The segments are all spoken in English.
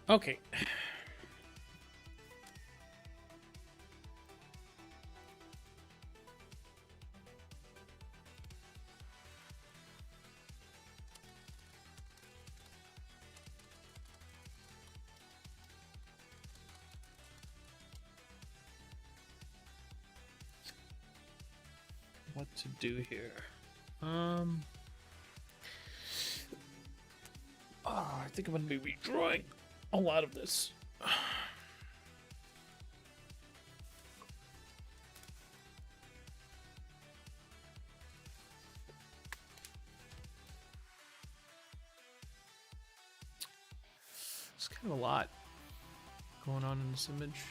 Okay. What to do here? I think I'm gonna be redrawing a lot of this. It's kind of a lot going on in this image.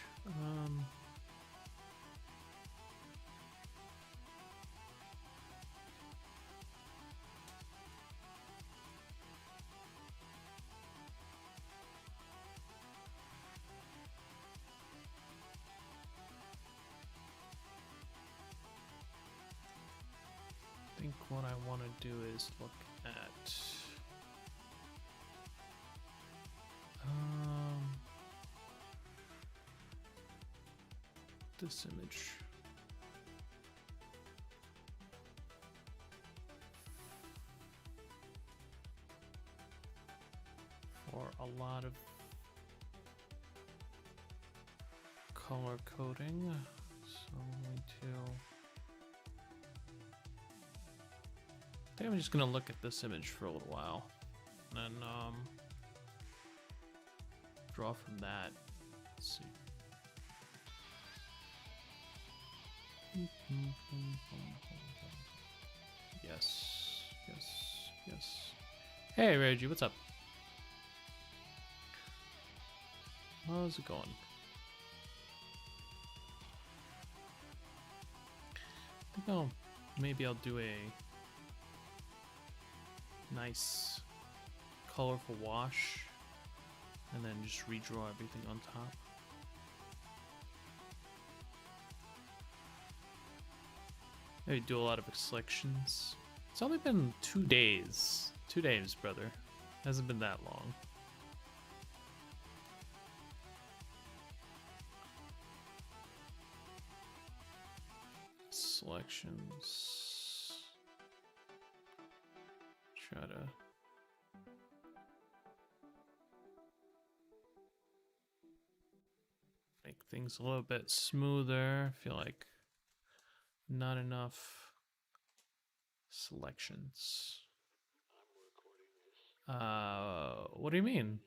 I think what I want to do is look at this image. For a lot of color coding, so I'm going to. I think I'm just gonna look at this image for a little while, and then draw from that. Let's see. Yes, yes, yes. Hey Reggie, what's up? How's it going? I think maybe I'll do a nice colorful wash and then just redraw everything on top. Maybe do a lot of selections. It's only been 2 days. 2 days, brother. Hasn't been that long. Selections. Try to make things a little bit smoother. I feel like not enough selections. What do you mean?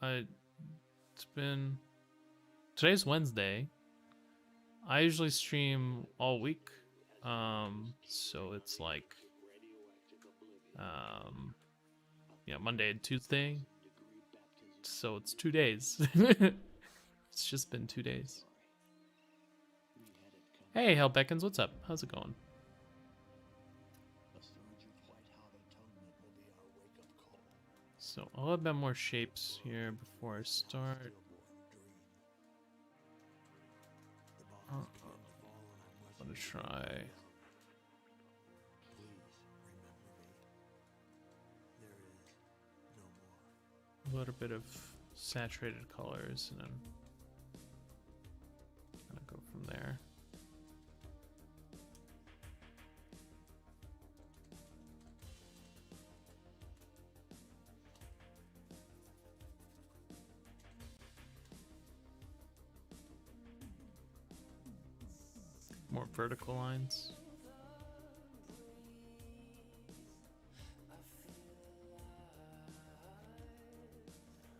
It's been, today's Wednesday. I usually stream all week. So it's like yeah, Monday and Tuesday. So it's 2 days. It's just been 2 days. Hey, Hell Beckons, what's up? How's it going? So I'll add more shapes here before I start. I'm gonna try. A little bit of saturated colors and then kind of go from there. More vertical lines.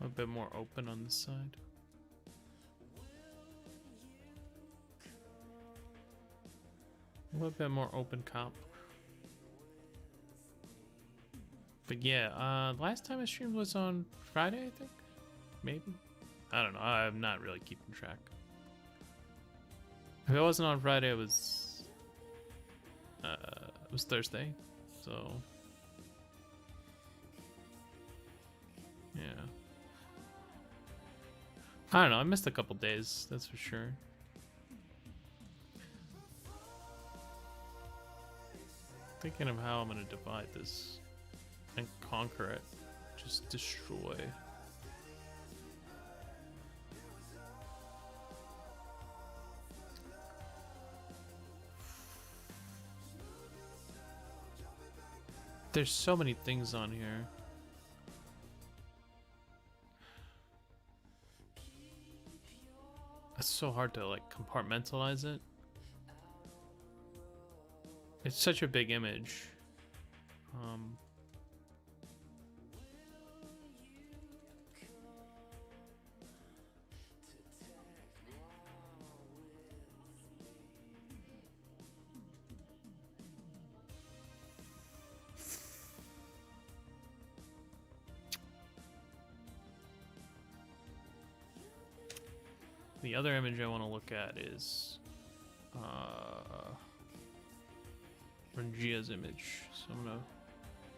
A bit more open on this side. A little bit more open comp. But yeah, last time I streamed was on Friday, I think? Maybe? I don't know, I'm not really keeping track. If it wasn't on Friday, it was Thursday, so yeah. I don't know, I missed a couple days, that's for sure. Thinking of how I'm gonna divide this and conquer it. Just destroy. There's so many things on here. It's so hard to like compartmentalize it. It's such a big image. The other image I want to look at is Rangia's image. So I'm gonna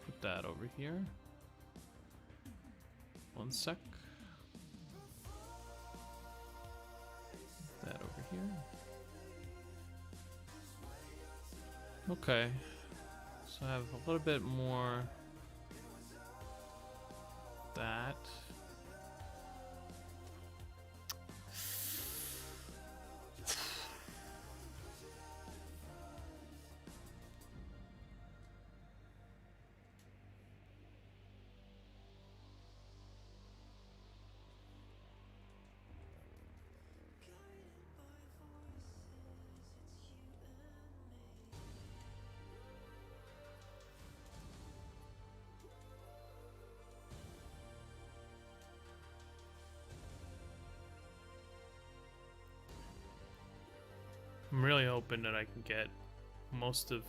put that over here. One sec. That over here. Okay. So I have a little bit more that. I'm really hoping that I can get most of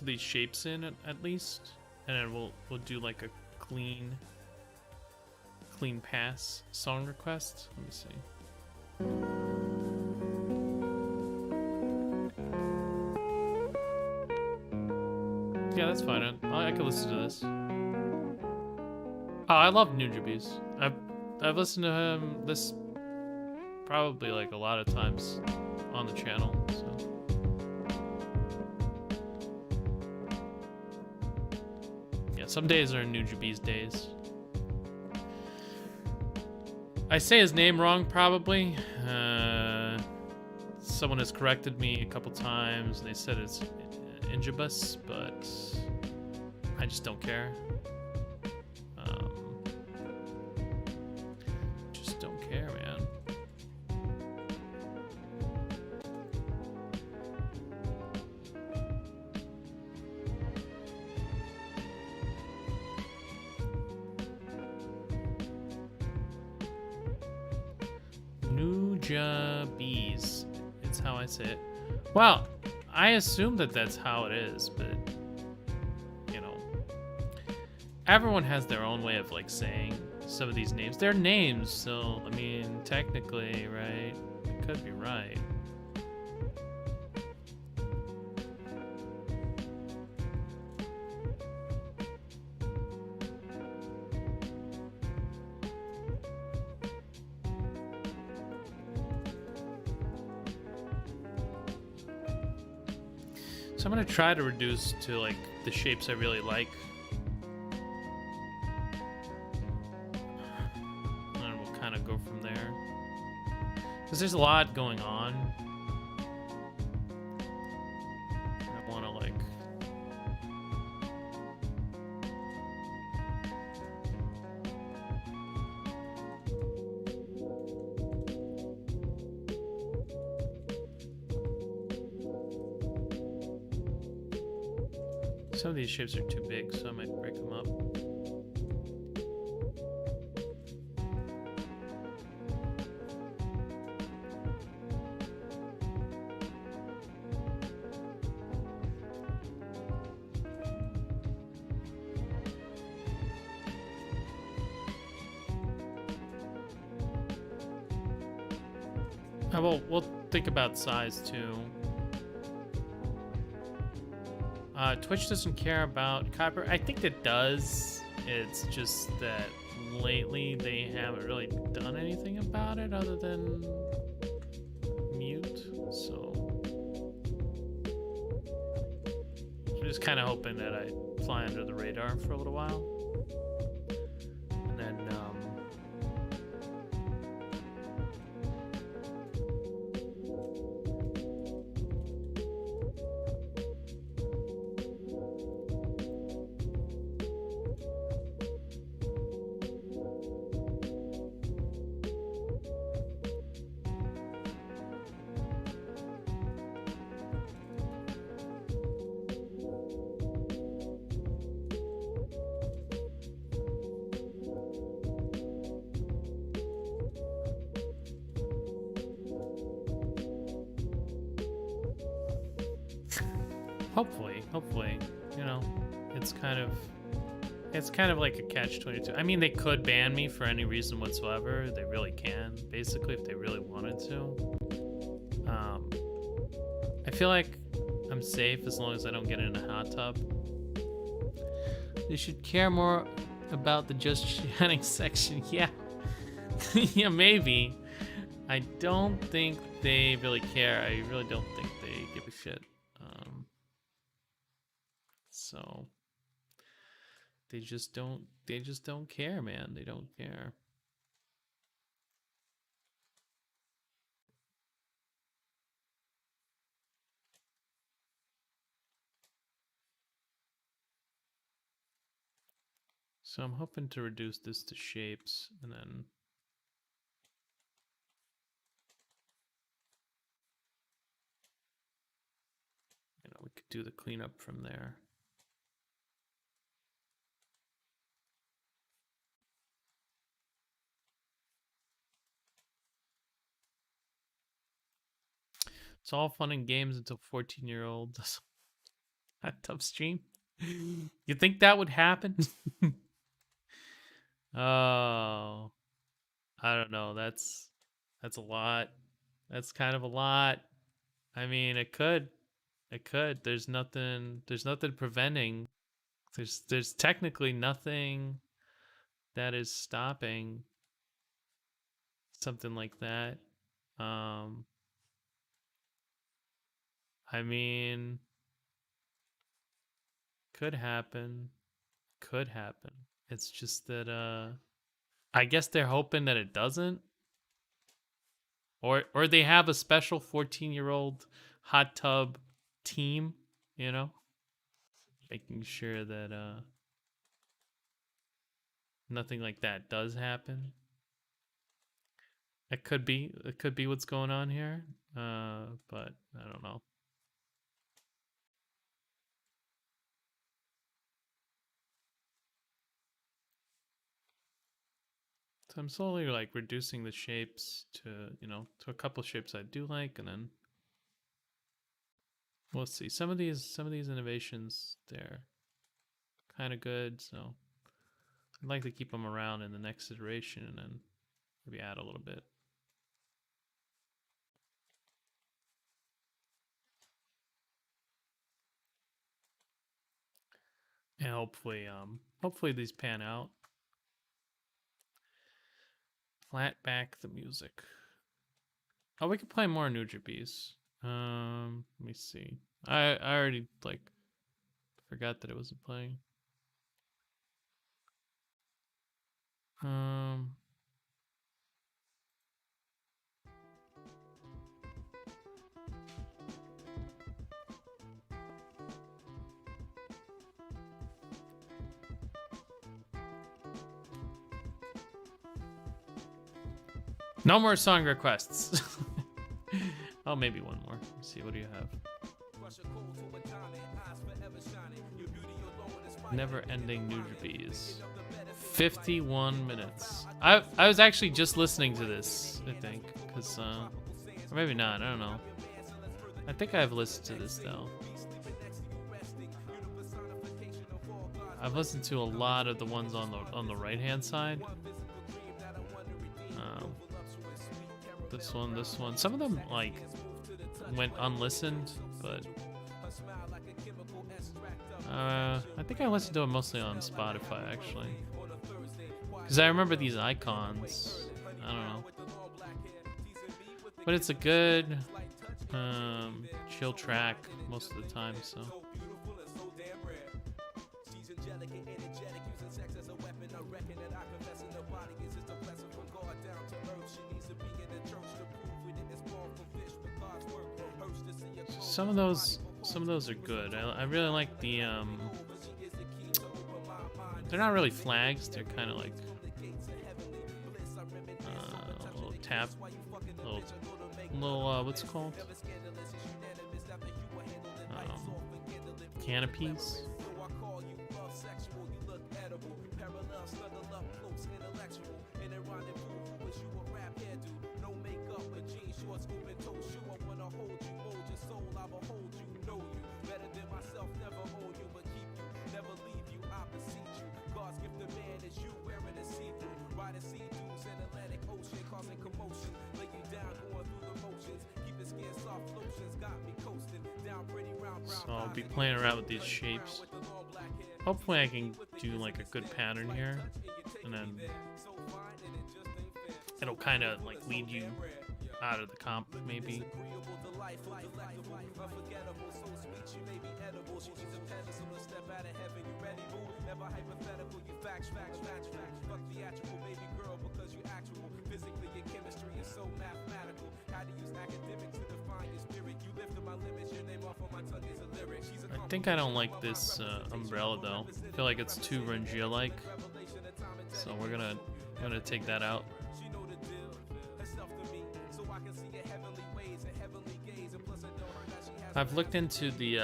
these shapes in at least, and then we'll do like a clean pass song request. Let me see. Yeah, that's fine. I can listen to this. Oh, I love Nujabes. I've listened to him this probably like a lot of times on the channel. So yeah, some days are Nujabes days. I say his name wrong probably. Someone has corrected me a couple times and they said it's Injibus, but I just don't care. Just don't care, man. Nujabes. It's how I say it. Well, I assume that that's how it is, but you know, everyone has their own way of like saying some of these names. They're names, so I mean, technically, right? It could be right. So I'm gonna try to reduce to like the shapes I really like. And we'll kind of go from there. Because there's a lot going on. I wanna like... Some of these shapes are too big, so I might break them up. We'll think about size too. Twitch doesn't care about copyright. I think it does. It's just that lately they haven't really done anything about it other than mute. So I'm just kind of hoping that I fly under the radar for a little while. And then Hopefully, you know, it's kind of like a catch-22. I mean, they could ban me for any reason whatsoever. They really can, basically, if they really wanted to. I feel like I'm safe as long as I don't get in a hot tub. They should care more about the just chatting section. Yeah. Yeah, maybe. I don't think they really care. I really don't think they give a shit. So they just don't care, man. They don't care. So I'm hoping to reduce this to shapes and then we could do the cleanup from there. It's all fun and games until 14-year-old does hot tub stream. You think that would happen? Oh, I don't know. That's a lot. That's kind of a lot. I mean, it could. There's nothing preventing. There's technically nothing that is stopping something like that. I mean, could happen. It's just that I guess they're hoping that it doesn't. Or they have a special 14-year-old hot tub team, making sure that nothing like that does happen. It could be what's going on here. But I don't know. So I'm slowly like reducing the shapes to a couple shapes I do like, and then we'll see. Some of these innovations, they're kind of good, so I'd like to keep them around in the next iteration and then maybe add a little bit. And hopefully these pan out. Flat back the music. Oh, we could play more Nujabes. Let me see. I already forgot that it wasn't playing. No more song requests. Oh, maybe one more. Let's see, what do you have? Never ending Nujabes. 51 minutes. I was actually just listening to this, I think, because or maybe not. I don't know. I think I've listened to this though. I've listened to a lot of the ones on the right hand side. This one. Some of them like went unlistened, but I think I listened to them mostly on Spotify actually, because I remember these icons. I don't know, but it's a good chill track most of the time. So. Some of those are good. I really like the they're not really flags, they're kind of like a little tap, little what's it called, canopies. So I'll be playing around with these shapes. Hopefully I can do like a good pattern here, and then it'll kind of like lead you out of the comp, maybe. I think I don't like this umbrella though. I feel like it's too Rangia-like, so we're gonna take that out. I've looked into the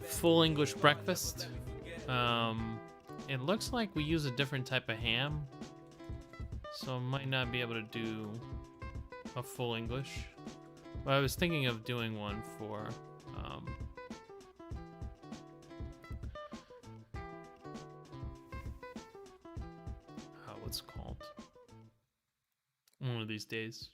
full English breakfast. It looks like we use a different type of ham, so I might not be able to do a full English. But I was thinking of doing one for what's it called? One of these days.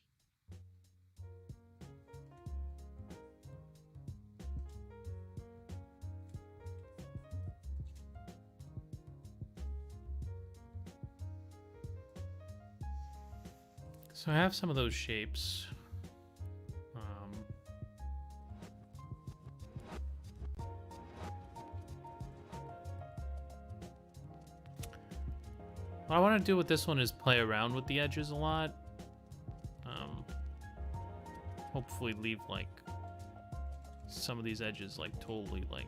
So I have some of those shapes. What I want to do with this one is play around with the edges a lot. Hopefully leave like some of these edges like totally like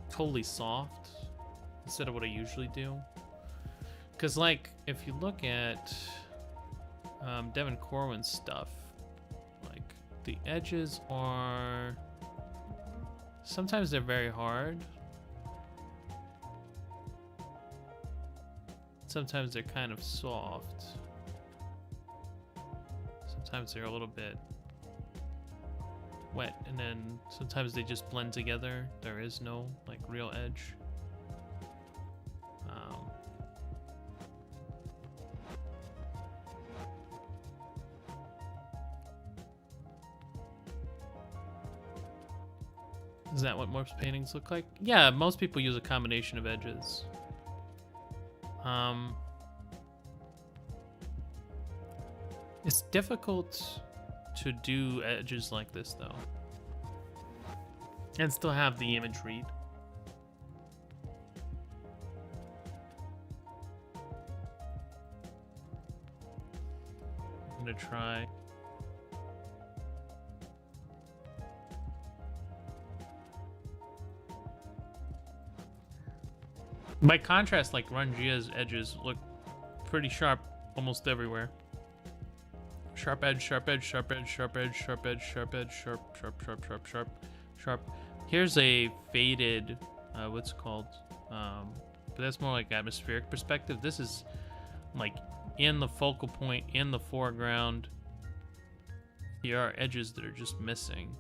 totally soft instead of what I usually do. Because like if you look at Devin Corwin's stuff, like the edges are sometimes they're very hard, sometimes they're kind of soft, sometimes they're a little bit wet, and then sometimes they just blend together. There is no like real edge. Is that what most paintings look like? Yeah, most people use a combination of edges. It's difficult to do edges like this though, and still have the image read. I'm gonna try. By contrast, like Rangia's edges look pretty sharp almost everywhere. Sharp edge, sharp edge, sharp edge, sharp edge, sharp edge, sharp edge, sharp, sharp, sharp, sharp, sharp, sharp. Here's a faded, what's it called? But that's more like atmospheric perspective. This is like in the focal point, in the foreground. Here are edges that are just missing.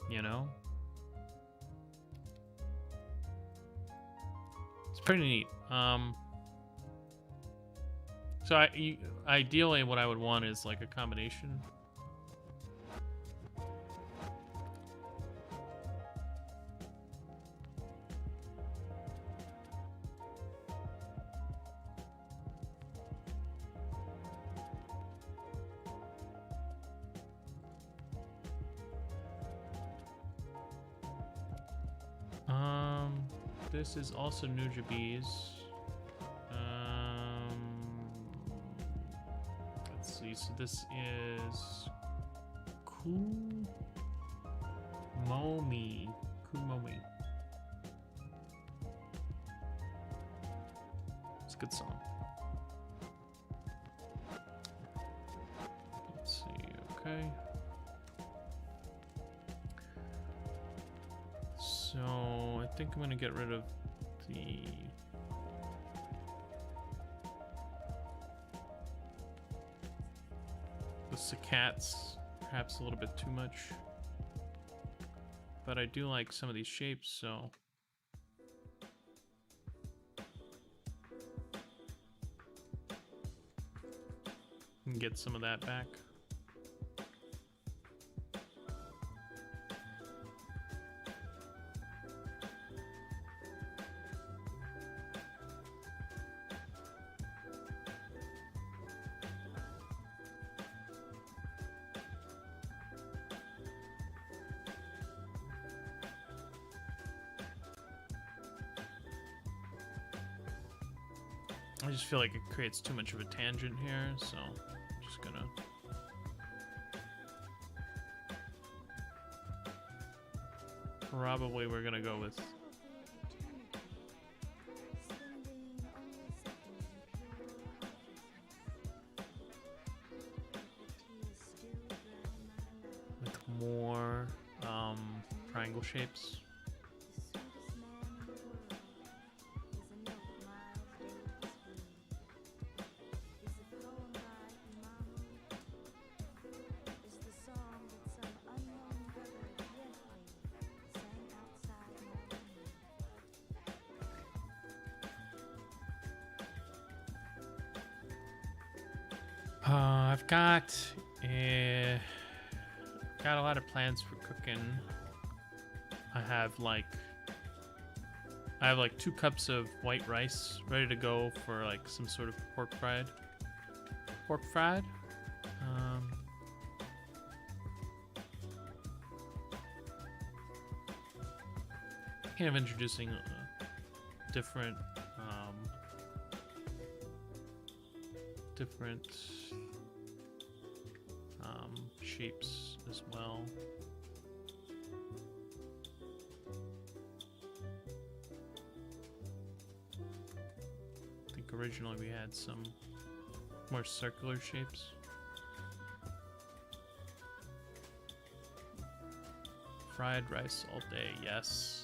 You know? It's pretty neat. So ideally what I would want is like a combination. This is also Nujabes. Let's see. So this is Kumomi. It's a good song. Let's see. Okay. So I think I'm gonna get rid of the cicattes, perhaps a little bit too much. but I do like some of these shapes, so can get some of that back. I just feel like it creates too much of a tangent here, so I'm just gonna... Probably we're gonna go with... with more triangle shapes. I've got a lot of plans for cooking. I have like 2 cups of white rice ready to go for like some sort of pork fried. Kind of introducing different shapes as well. I think originally we had some more circular shapes. Fried rice all day, yes.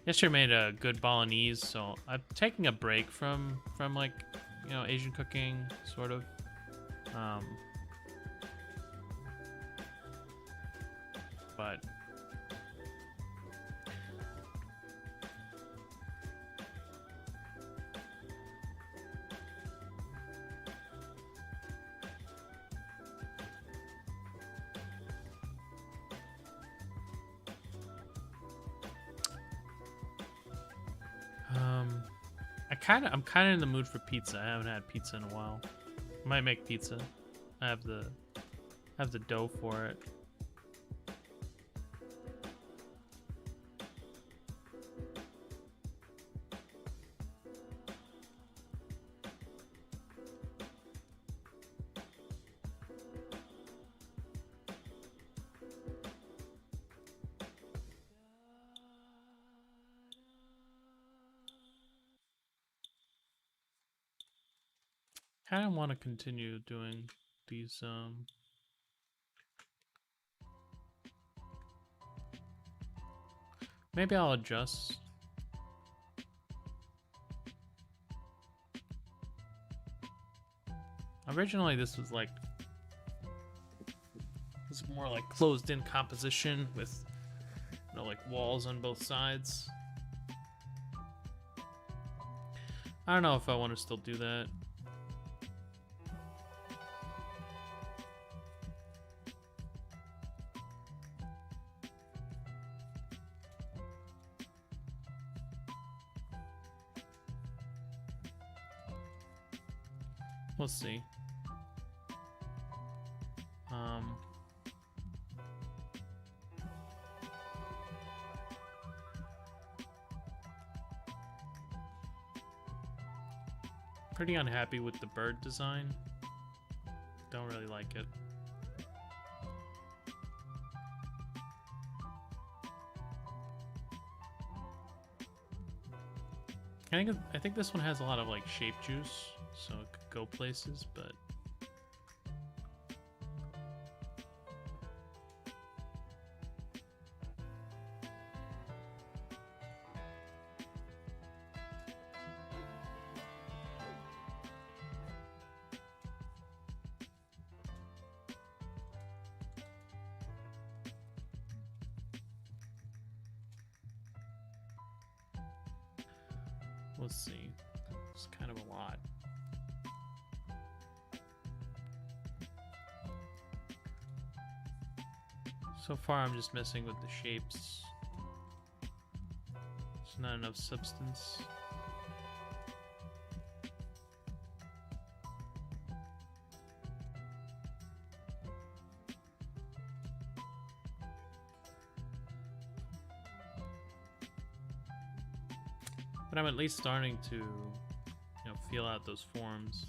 Yesterday made a good bolognese, so I'm taking a break from like, you know, Asian cooking, sort of. But I'm kind of in the mood for pizza. I haven't had pizza in a while. Might make pizza. I have the dough for it. Kind of want to continue doing these maybe I'll adjust. Originally this was more like closed in composition with, you know, like walls on both sides. I don't know if I want to still do that. We'll see. Pretty unhappy with the bird design. Don't really like it. I think this one has a lot of like shape juice, so it could go places, but Let's see. It's kind of a lot. So far, I'm just messing with the shapes. There's not enough substance. But I'm at least starting to, feel out those forms.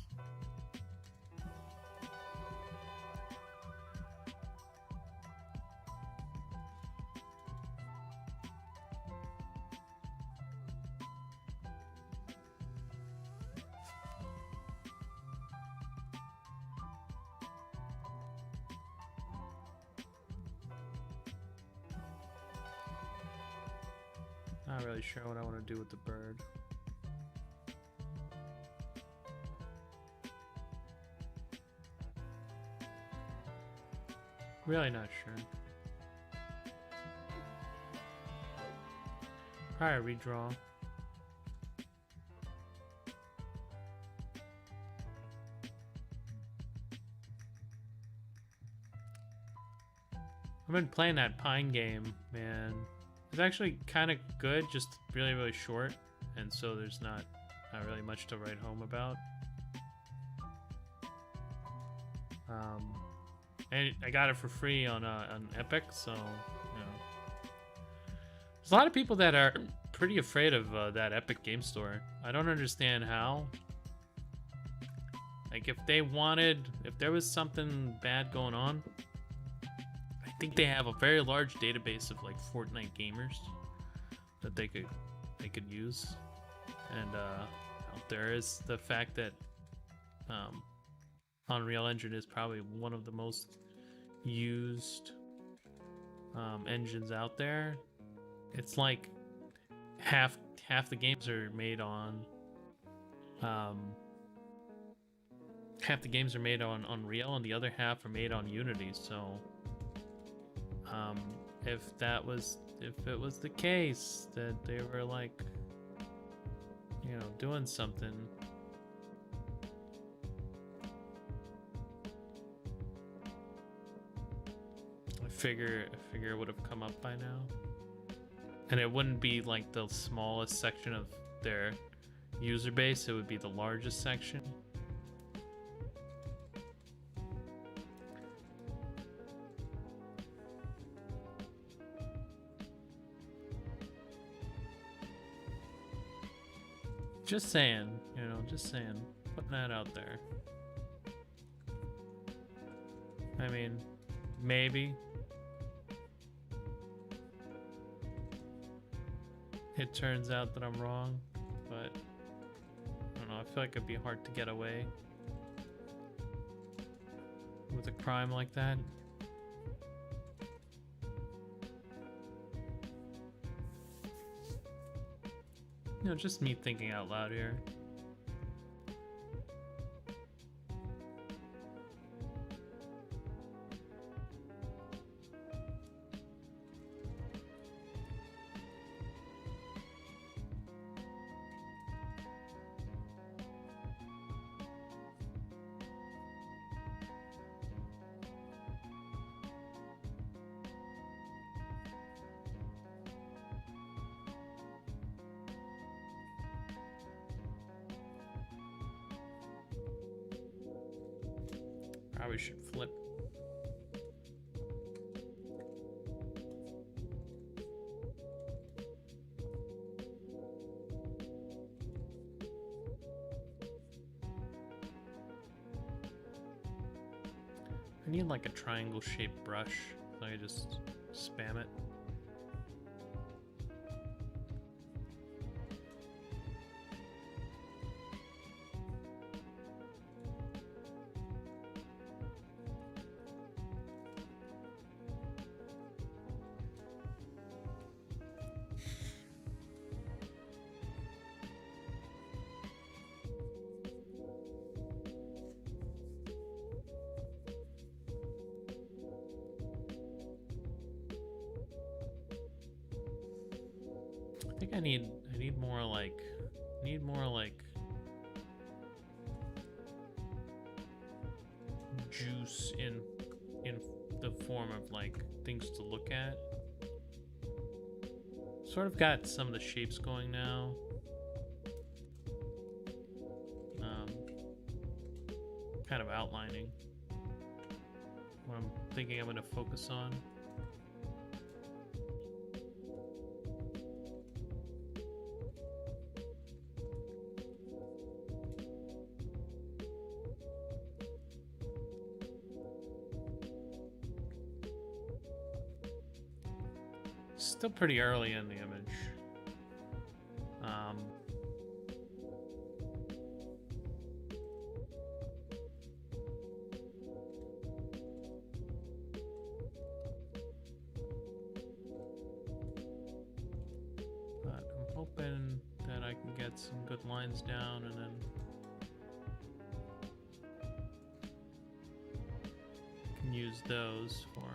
Not really sure what I want to do with the bird. Really not sure. Probably redraw. I've been playing that Pine game, man. It's actually kind of good, just really, really short, and so there's not really much to write home about. And I got it for free on Epic, so there's a lot of people that are pretty afraid of that Epic Game Store. I don't understand how. Like, if there was something bad going on, I think they have a very large database of like Fortnite gamers that they could use, and there is the fact that Unreal Engine is probably one of the most used engines out there. It's like half the games are made on Unreal, and the other half are made on Unity. So if it was the case that they were like doing something, I figure it would have come up by now. And it wouldn't be like the smallest section of their user base, it would be the largest section. Just saying, putting that out there. I mean, maybe it turns out that I'm wrong, but I don't know, I feel like it'd be hard to get away with a crime like that. Just me thinking out loud here. Probably should flip. I need like a triangle shaped brush, so I just spam it. I think I need more like Need more like juice in the form of like things to look at. Sort of got some of the shapes going now. Kind of outlining what I'm thinking I'm going to focus on. Still pretty early in the image. But I'm hoping that I can get some good lines down and then can use those for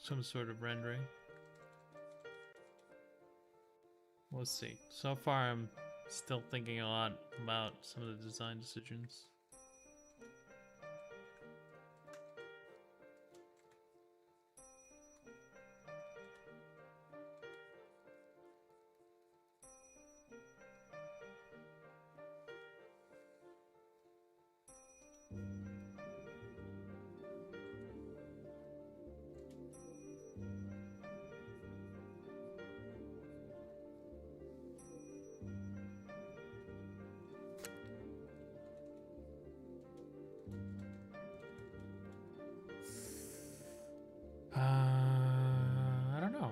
some sort of rendering. We'll see. So far, I'm still thinking a lot about some of the design decisions. I don't know.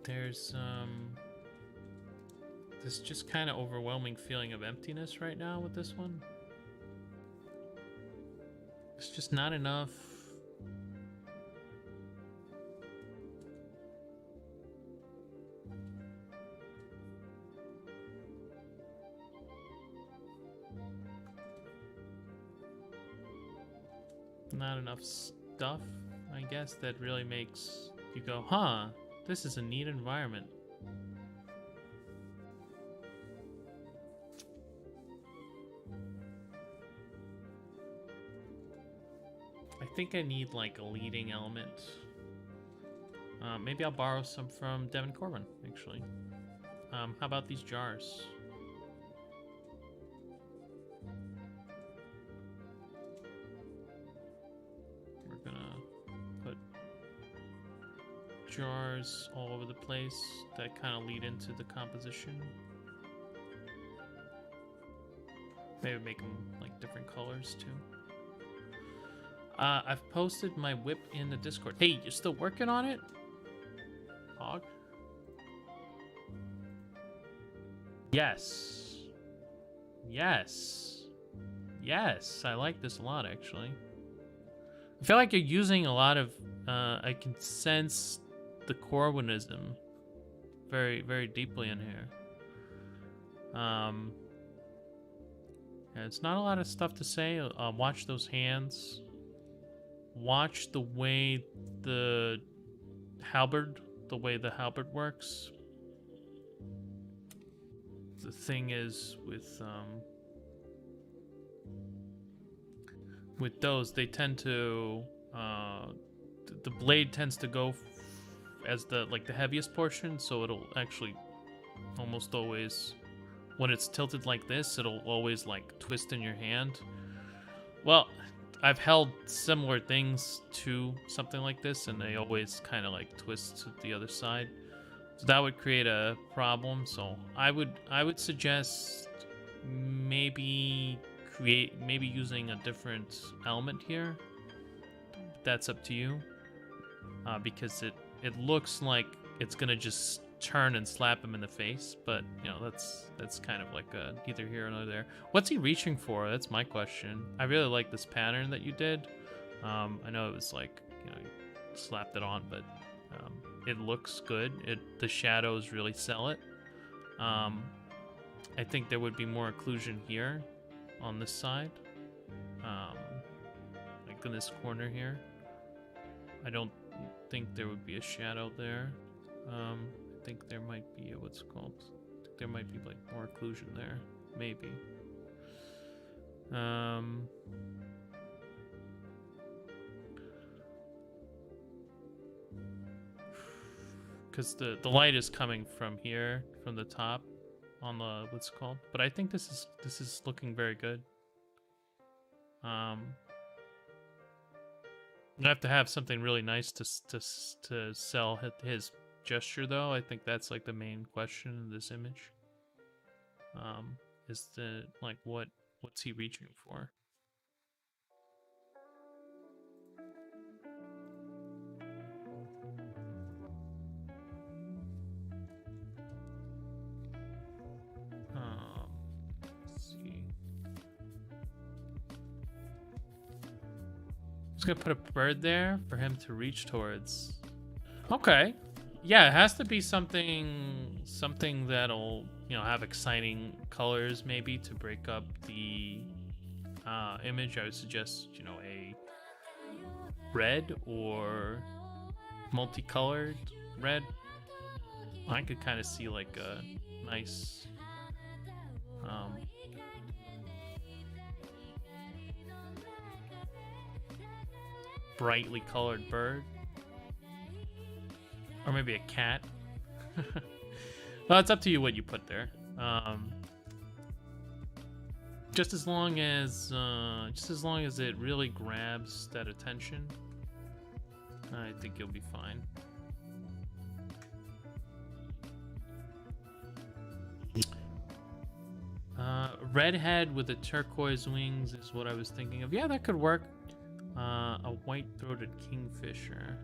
There's this just kind of overwhelming feeling of emptiness right now with this one. It's just not enough. Not enough stuff, I guess, that really makes you go, huh, this is a neat environment. I think I need like a leading element. Maybe I'll borrow some from Devin Corbin, actually. How about these jars? We're gonna put jars all over the place that kind of lead into the composition. Maybe make them like different colors too. I've posted my whip in the Discord. Hey, you're still working on it? Hog? Yes. Yes. Yes, I like this a lot, actually. I feel like you're using a lot of, I can sense the Corwinism very, very deeply in here. Yeah, it's not a lot of stuff to say. Watch those hands. Watch the way the halberd works. The thing is with those, they tend to the blade tends to go as the heaviest portion, so it'll actually almost always, when it's tilted like this, it'll always like twist in your hand. Well, I've held similar things to something like this, and they always kind of like twist to the other side. So that would create a problem. So I would suggest maybe using a different element here. That's up to you, because it looks like it's gonna just turn and slap him in the face, but you know, that's kind of like neither here nor there. What's he reaching for? That's my question. I really like this pattern that you did. I know it was like, you know, you slapped it on, but it looks good. The shadows really sell it. I think there would be more occlusion here on this side. in this corner here. I don't think there would be a shadow there. I think there might be a, what's it called? I think there might be like more occlusion there, maybe. Because the light is coming from here, from the top, on the what's it called? But I think this is looking very good. You have to have something really nice to sell his gesture, though. I think that's like the main question in this image. Is the like what's he reaching for? Let's see. Just gonna put a bird there for him to reach towards. Okay. Yeah, it has to be something that'll, you know, have exciting colors maybe to break up the image. I would suggest, you know, a red or multicolored red. I could kind of see like a nice brightly colored bird. Or maybe a cat. Well, it's up to you what you put there. Just as long as it really grabs that attention, I think you'll be fine. Redhead with the turquoise wings is what I was thinking of. Yeah, that could work. A white-throated kingfisher.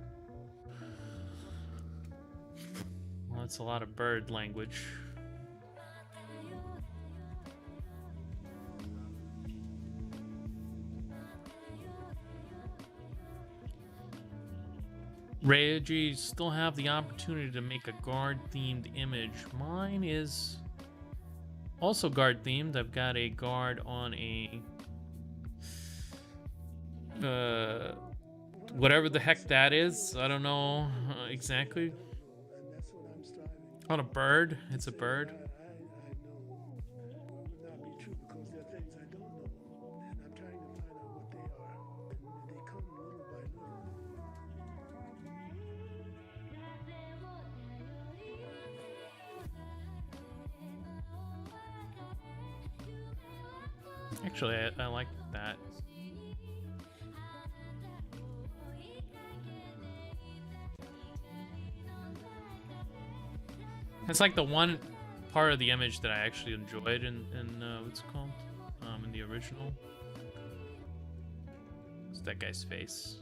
Well, that's a lot of bird language. Rage, you still have the opportunity to make a guard-themed image. Mine is also guard-themed. I've got a guard on a... whatever the heck that is. I don't know exactly. On a bird. It's a bird. Actually, I like that. It's like the one part of the image that I actually enjoyed in what's it called? In the original. It's that guy's face.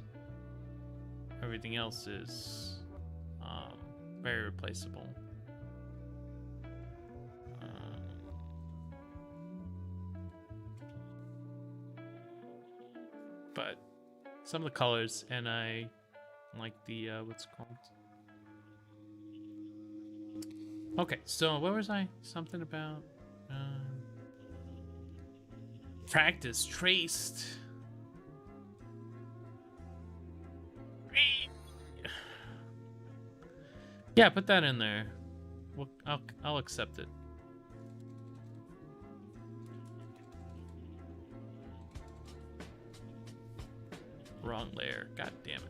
Everything else is very replaceable. But some of the colors, and I like the what's it called? Okay, so what was I? Something about practice traced. Yeah, put that in there. Well, I'll accept it. Wrong layer. God damn it.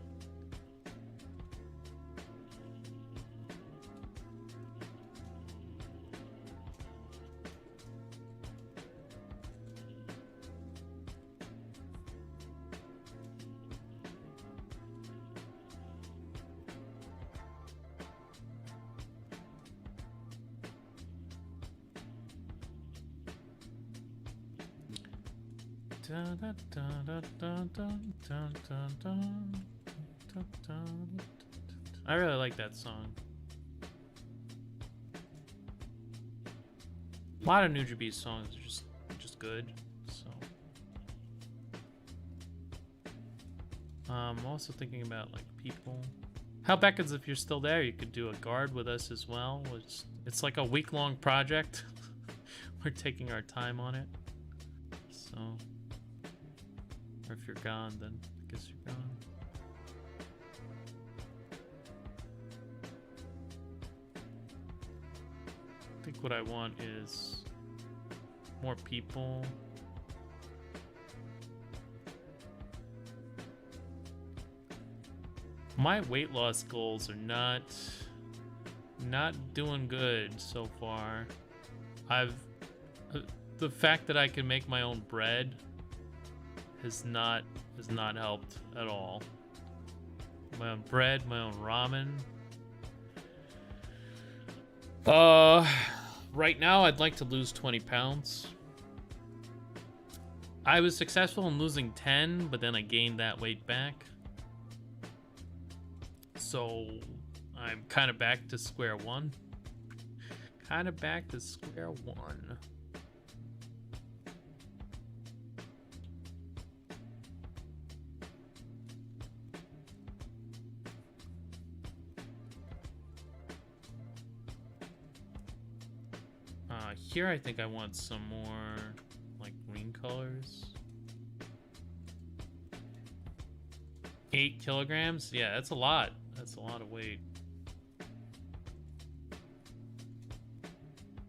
I really like that song. A lot of Nujabes songs are just good. So I'm also thinking about like people. How Beckons, if you're still there, you could do a guard with us as well. It's like a week-long project. We're taking our time on it. So, or if you're gone, then Guess you're gone. I think what I want is more people. My weight loss goals are not doing good so far. The fact that I can make my own bread has not helped at all. My own bread, my own ramen. Right now I'd like to lose 20 pounds. I was successful in losing 10, but then I gained that weight back. So I'm kind of back to square one. Here I think I want some more like green colors. 8 kilograms? Yeah, that's a lot. That's a lot of weight.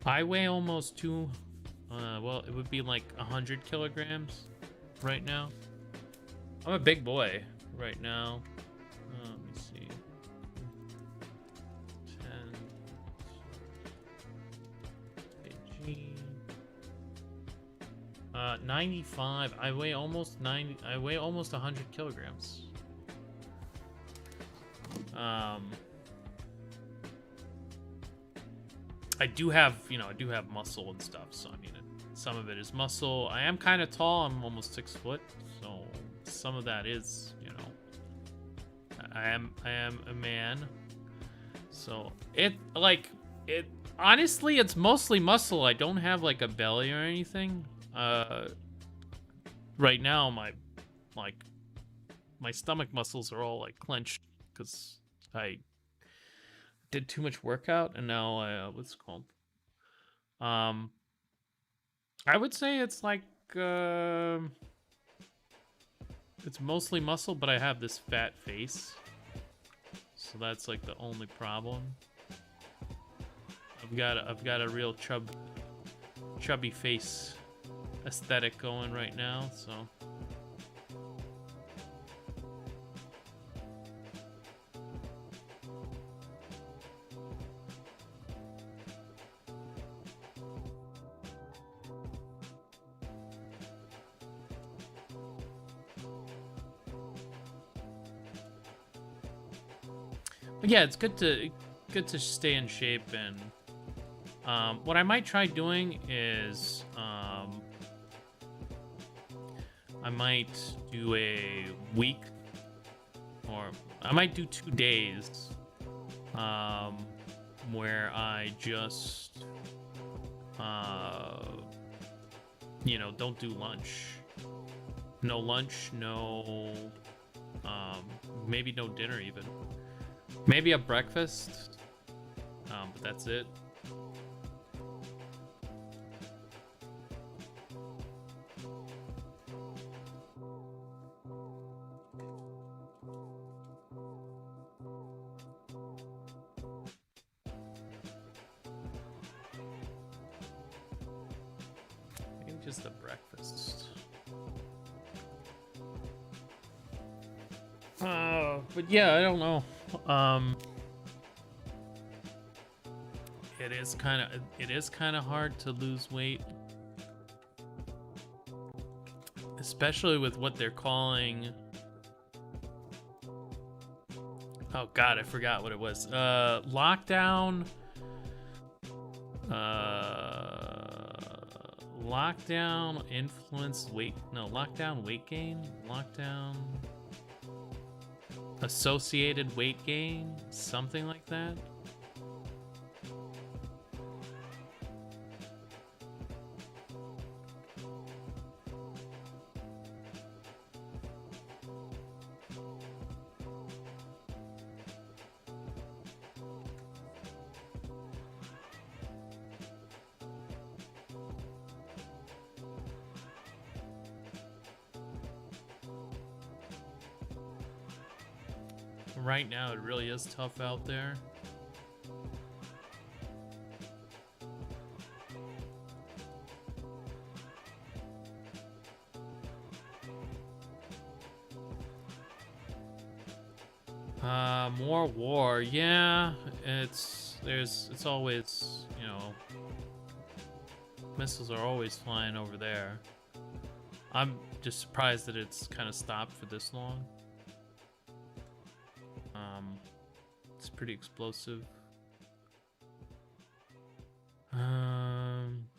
I weigh almost well, it would be like 100 kilograms right now. I'm a big boy right now. Let me see. 10 kg. 95. I weigh almost 100 kilograms. I do have muscle and stuff, so I mean, some of it is muscle. I am kind of tall. I'm almost 6 foot, so some of that is, I am a man. So honestly, it's mostly muscle. I don't have like a belly or anything. Right now, my stomach muscles are all like clenched because I did too much workout, and now what's it called? I would say it's like it's mostly muscle, but I have this fat face, so that's like the only problem. I've got a real chubby face aesthetic going right now, so. But yeah, it's good to stay in shape, and what I might try doing is I might do a week, or I might do 2 days where I just don't do lunch. No lunch, no maybe no dinner even. Maybe a breakfast, but that's it. Maybe just a breakfast. But yeah, I don't know. It is kind of hard to lose weight, especially with what they're calling. Oh God, I forgot what it was. Lockdown influenced weight. No, lockdown weight gain. Lockdown associated weight gain. Something like that. Right now, it really is tough out there. More war. Yeah, it's always, you know, missiles are always flying over there. I'm just surprised that it's kind of stopped for this long. It's pretty explosive.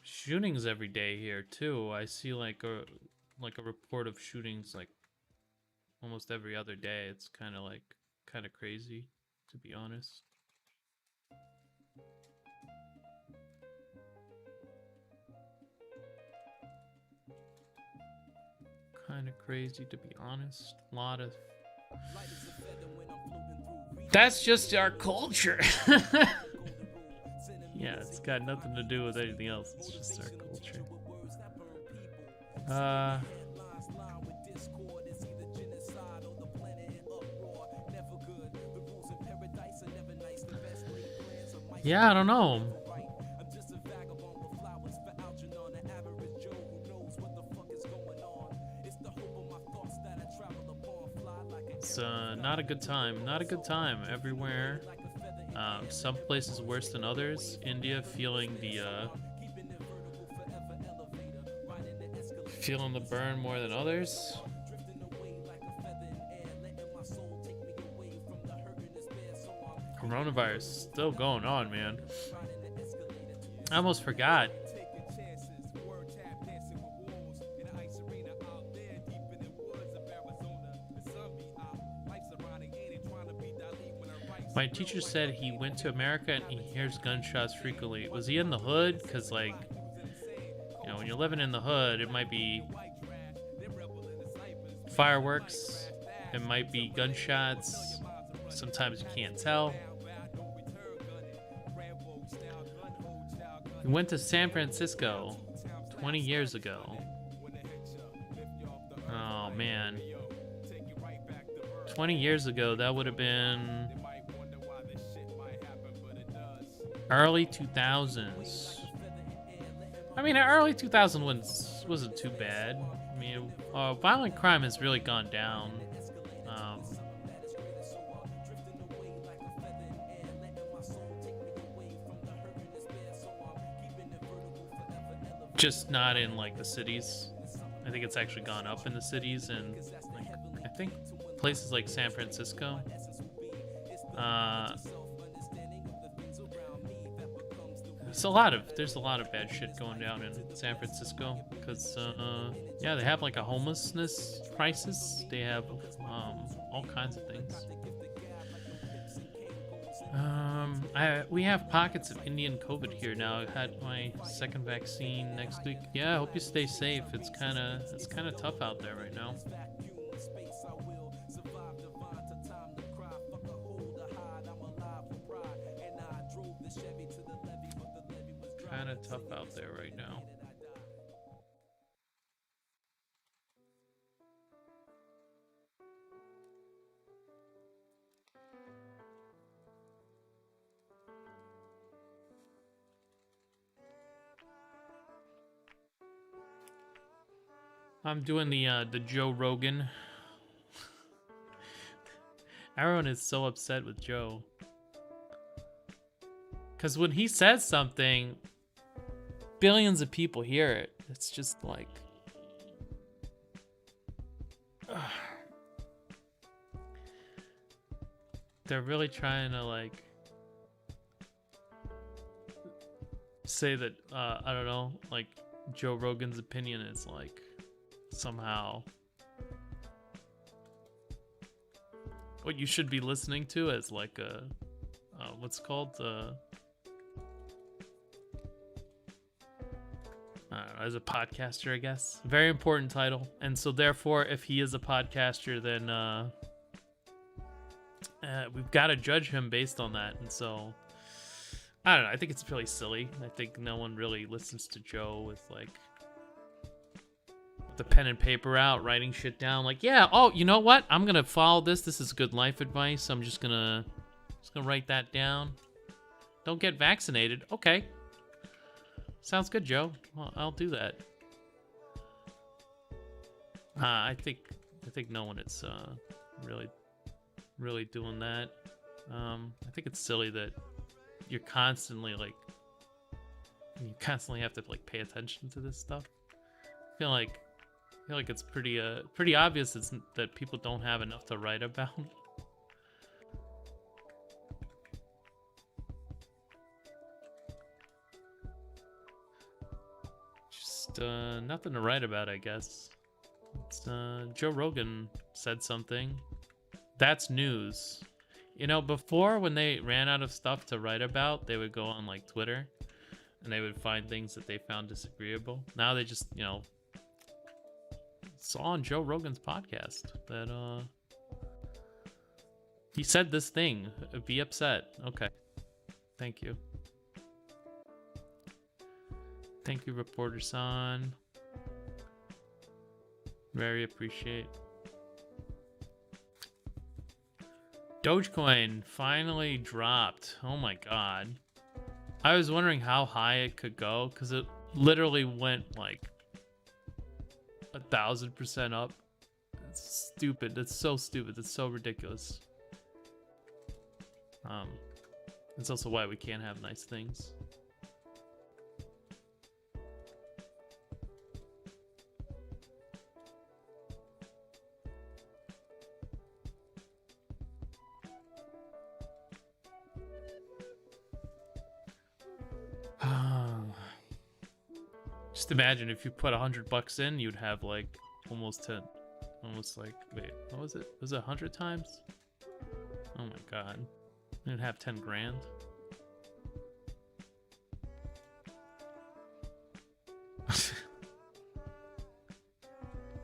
Shootings every day here too. I see like a report of shootings like almost every other day. It's kind of crazy, to be honest. Kind of crazy, to be honest. A lot of... That's just our culture. Yeah, it's got nothing to do with anything else. It's just our culture. Yeah, I don't know. It's not a good time. Not a good time everywhere. Some places worse than others. India feeling the burn more than others. Coronavirus still going on, man. I almost forgot. My teacher said he went to America and he hears gunshots frequently. Was he in the hood? Because, like, you know, when you're living in the hood, it might be fireworks, it might be gunshots. Sometimes you can't tell. We went to San Francisco 20 years ago. Oh, man. 20 years ago, that would have been early 2000s. I mean, early 2000s wasn't too bad. I mean, violent crime has really gone down. Just not in like the cities. I think it's actually gone up in the cities, and like, I think places like San Francisco. There's a lot of bad shit going down in San Francisco because yeah, they have like a homelessness crisis. They have all kinds of things. We have pockets of Indian COVID here now. I had my second vaccine next week. Yeah, I hope you stay safe. It's kind of tough out there right now. Kind of tough out there right now. I'm doing the Joe Rogan. Everyone is so upset with Joe. Because when he says something, billions of people hear it. It's just like... They're really trying to like... say that, I don't know, like Joe Rogan's opinion is like somehow what you should be listening to as like a what's called I don't know, as a podcaster, I guess. Very important title. And so therefore, if he is a podcaster, then we've got to judge him based on that. And so I don't know, I think it's really silly. I think no one really listens to Joe with like the pen and paper out, writing shit down. Like, yeah, oh, you know what? I'm gonna follow this. This is good life advice. I'm just gonna write that down. Don't get vaccinated. Okay. Sounds good, Joe. Well, I'll do that. I think no one is really doing that. I think it's silly that you're constantly like you constantly have to like pay attention to this stuff. I feel like it's pretty obvious that people don't have enough to write about. Just nothing to write about, I guess. It's, Joe Rogan said something. That's news. You know, before when they ran out of stuff to write about, they would go on like Twitter and they would find things that they found disagreeable. Now they just, you know, saw on Joe Rogan's podcast that he said this thing. Be upset. Okay. Thank you. Thank you, Reporter San. Very appreciate. Dogecoin finally dropped. Oh my god. I was wondering how high it could go because it literally went like 1,000% up. It's stupid. That's so stupid. That's so ridiculous. It's also why we can't have nice things. Just imagine if you put $100 in, you'd have like almost like, wait, what was it? Was it 100 times? Oh my god. You'd have 10 grand.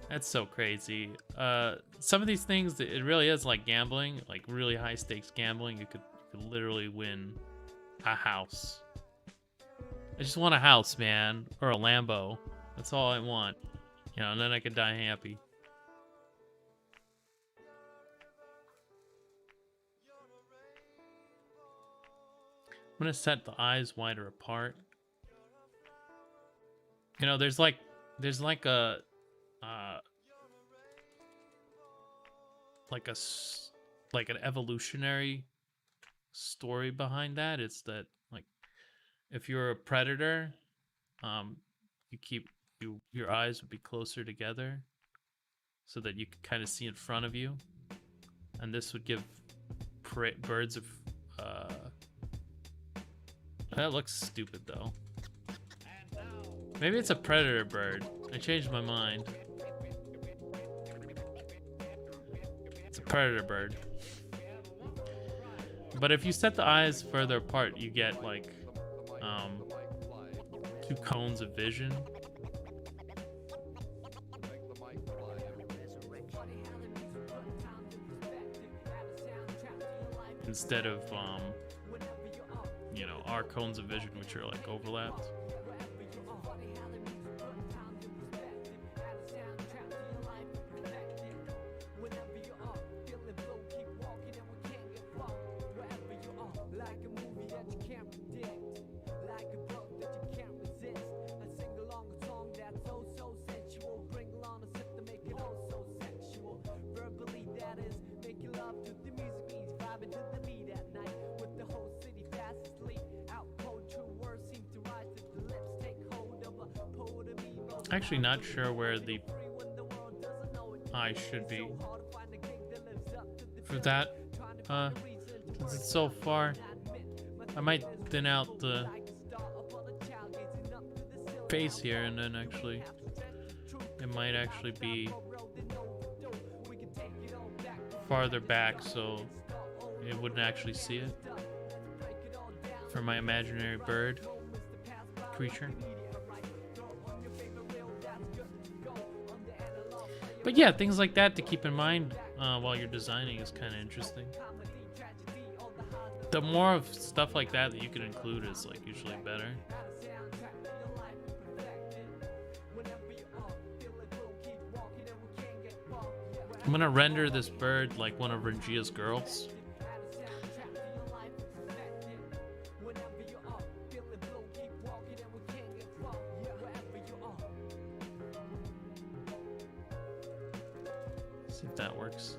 That's so crazy. Some of these things, it really is like gambling, like really high stakes gambling. You could literally win a house. I just want a house, man, or a Lambo. That's all I want, you know, and then I could die happy. I'm gonna set the eyes wider apart. You know, there's like a like an evolutionary story behind that. It's that like if you're a predator, your eyes would be closer together so that you could kind of see in front of you, and this would give birds of that looks stupid though. Maybe it's a predator bird. I changed my mind. It's a predator bird. But if you set the eyes further apart, you get like 2 cones of vision. Instead of you know, our cones of vision, which are like overlapped. Actually not sure where the eye should be for that, since it's so far. I might thin out the face here, and then actually it might actually be farther back so it wouldn't actually see it for my imaginary bird creature. But yeah, things like that to keep in mind while you're designing is kind of interesting. The more of stuff like that you can include is like usually better. I'm gonna render this bird like one of Rangia's girls. See if that works.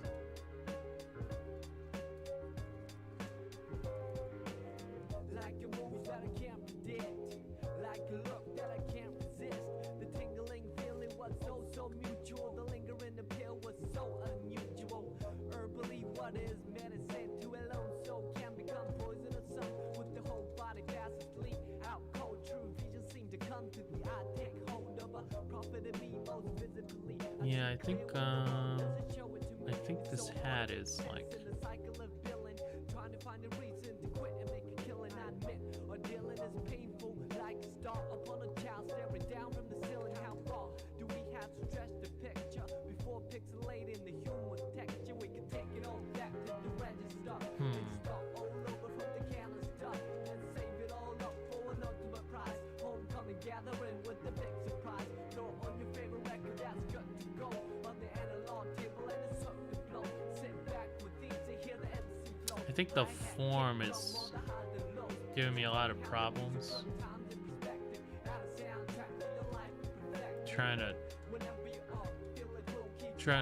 Yeah, I think this hat is like I think the form is giving me a lot of problems. Trying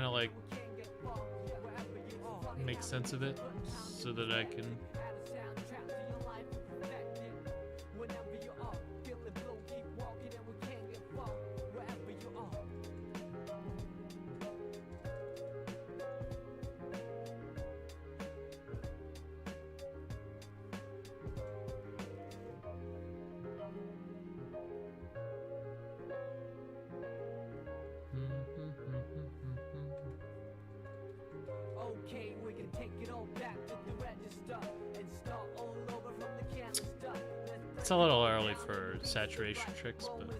to like make sense of it so that I can It's a little early for saturation tricks, but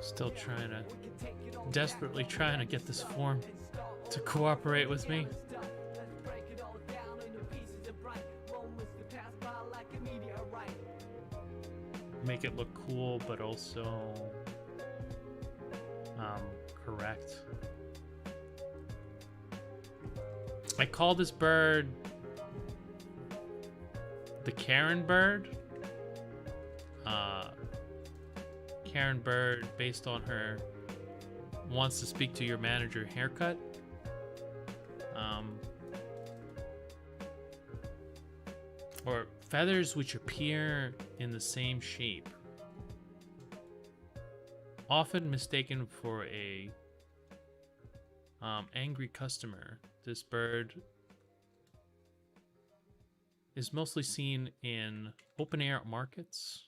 still desperately trying to get this form to cooperate with me. Make it look cool, but also correct. I call this bird the Karen bird. Karen bird, based on her wants to speak to your manager haircut. Or feathers which appear in the same shape, often mistaken for a angry customer. This bird is mostly seen in open air markets.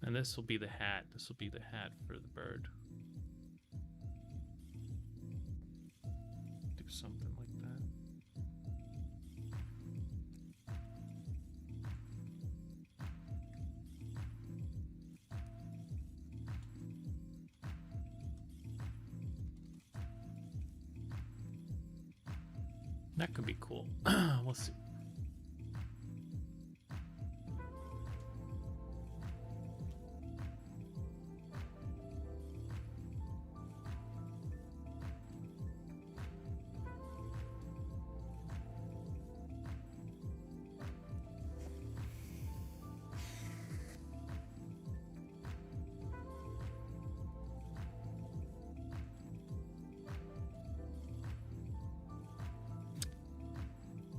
And this will be the hat. This will be the hat for the bird. Do something like that. That could be cool. We'll see.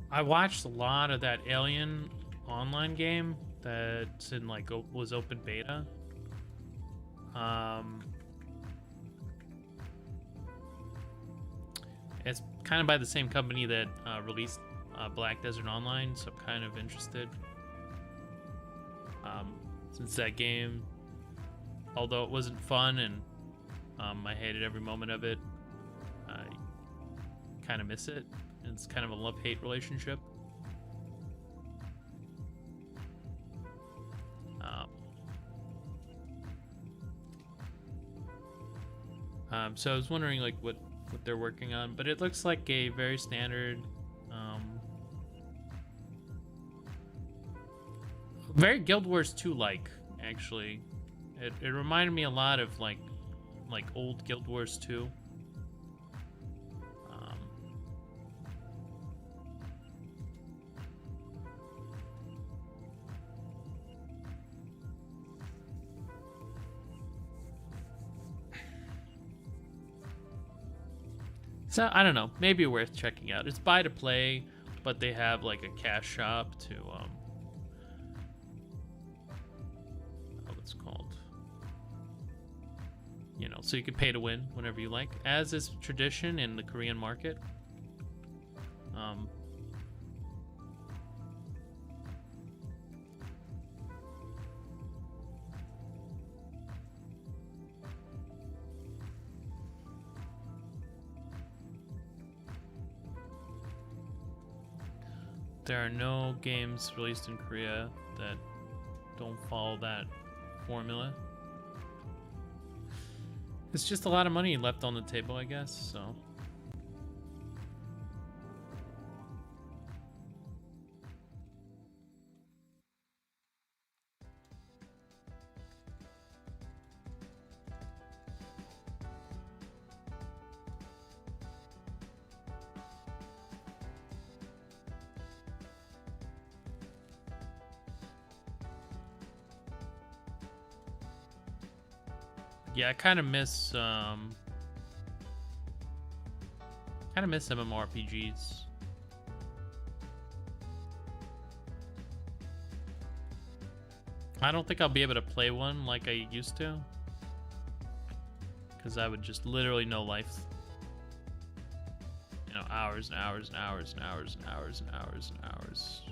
I watched a lot of that Alien online game that's in like was open beta. It's kind of by the same company that released Black Desert Online, so I'm kind of interested. Since that game, although it wasn't fun and I hated every moment of it, I kind of miss it. It's kind of a love-hate relationship. So I was wondering like what they're working on, but it looks like a very standard, very Guild Wars 2 like. Actually, it reminded me a lot of like old Guild Wars 2. So I don't know, maybe worth checking out. It's buy to play, but they have like a cash shop to what's it called? You know, so you could pay to win whenever you like, as is tradition in the Korean market. There are no games released in Korea that don't follow that formula. It's just a lot of money left on the table, I guess, so. Yeah, I kind of miss MMORPGs. I don't think I'll be able to play one like I used to, because I would just literally no life. You know, hours and hours and hours and hours and hours and hours and hours.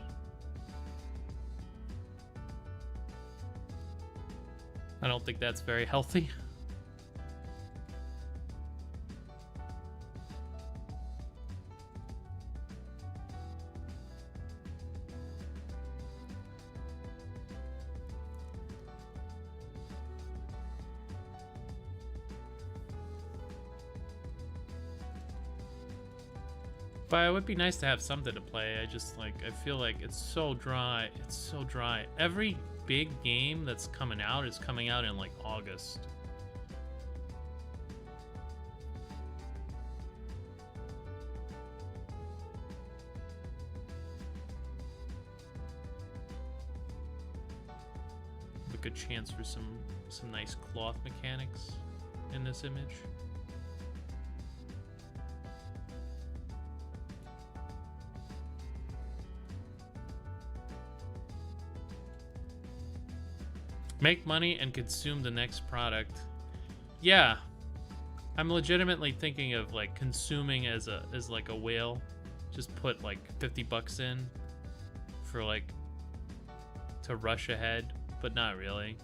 I don't think that's very healthy. But it would be nice to have something to play. I just like, I feel like it's so dry. It's so dry. Every big game that's coming out is coming out in like August. A good chance for some nice cloth mechanics in this image. Make money and consume the next product. Yeah, I'm legitimately thinking of like consuming as like a whale. Just put like 50 bucks in for like to rush ahead, but not really.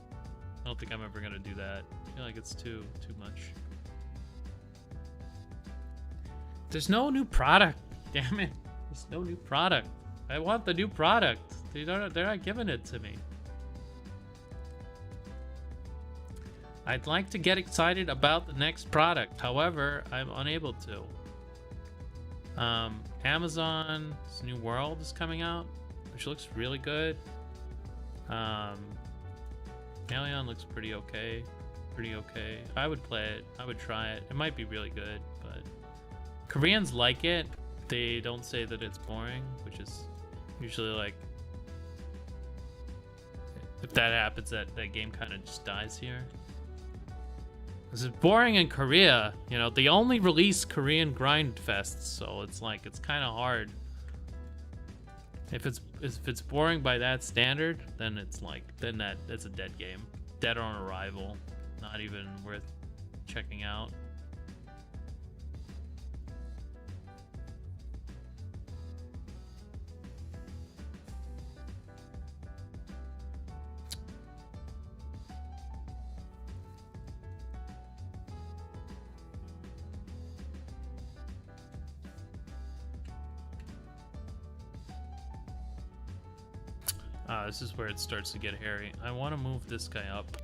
I don't think I'm ever gonna do that. I feel like it's too much. There's no new product. Damn it! There's no new product. I want the new product. They're not giving it to me. I'd like to get excited about the next product. However, I'm unable to. Amazon's New World is coming out, which looks really good. Alien looks pretty okay. I would play it. I would try it. It might be really good, but Koreans like it. They don't say that it's boring, which is usually like, if that happens, that game kind of just dies here. This is boring in Korea. You know, they only release Korean grind fests, so it's like, it's kind of hard. If it's boring by that standard, then it's like, that's a dead game. Dead on arrival. Not even worth checking out. This is where it starts to get hairy. I want to move this guy up.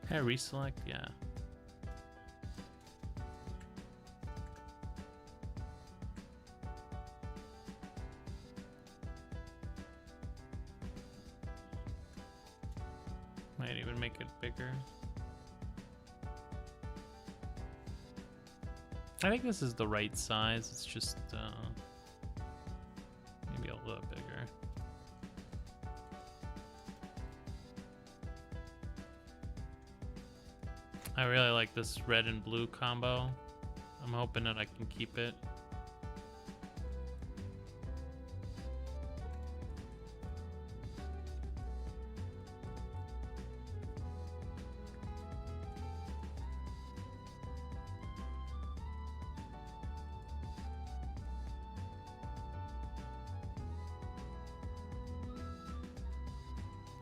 Hey, reselect, yeah. Might even make it bigger. I think this is the right size. It's just maybe a little bigger. I really like this red and blue combo. I'm hoping that I can keep it.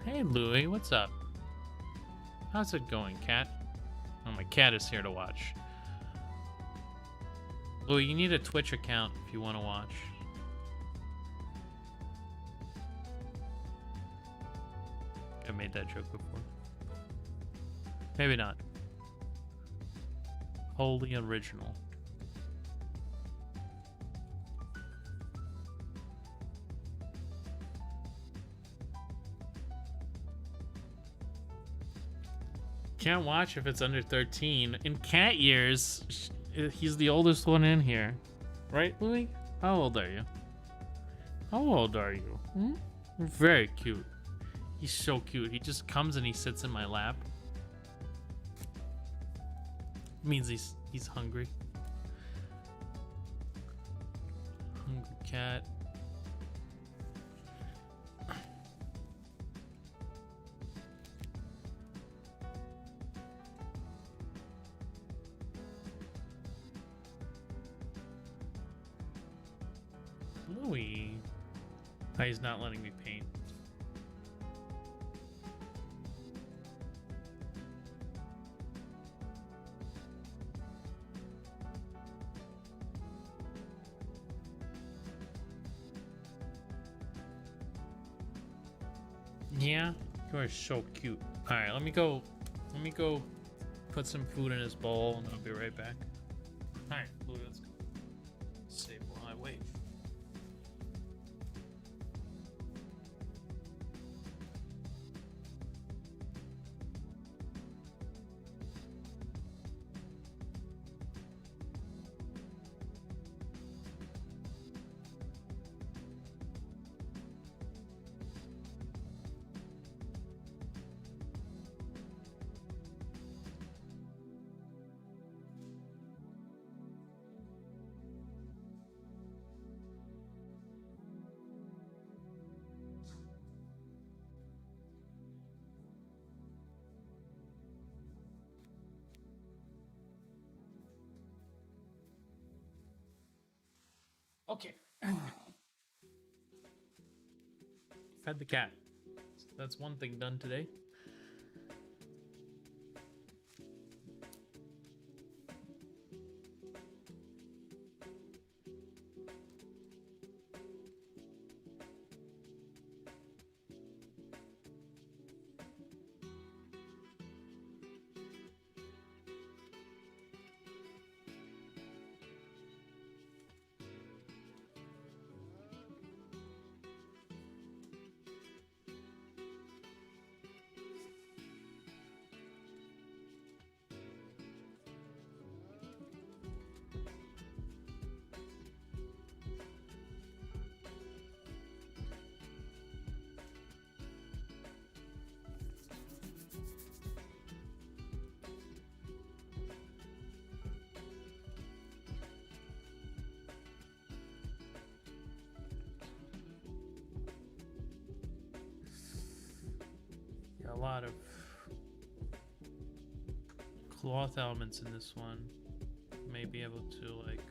Hey Louie, what's up? How's it going, cat? Oh, my cat is here to watch. Louie, you need a Twitch account if you want to watch. I made that joke before. Maybe not. Wholly original. Can't watch if it's under 13. In cat years, he's the oldest one in here. Right, Louis? How old are you? How old are you? Hmm? You're very cute. He's so cute. He just comes and he sits in my lap. Means he's hungry. Hungry cat. Louis. Oh, he's not letting me paint. Yeah, you are so cute. All right, let me go put some food in his bowl and I'll be right back. All right, Louis, let's go. Save while I wait. Okay. Fed the cat. So that's one thing done today. A lot of cloth elements in this one. May be able to like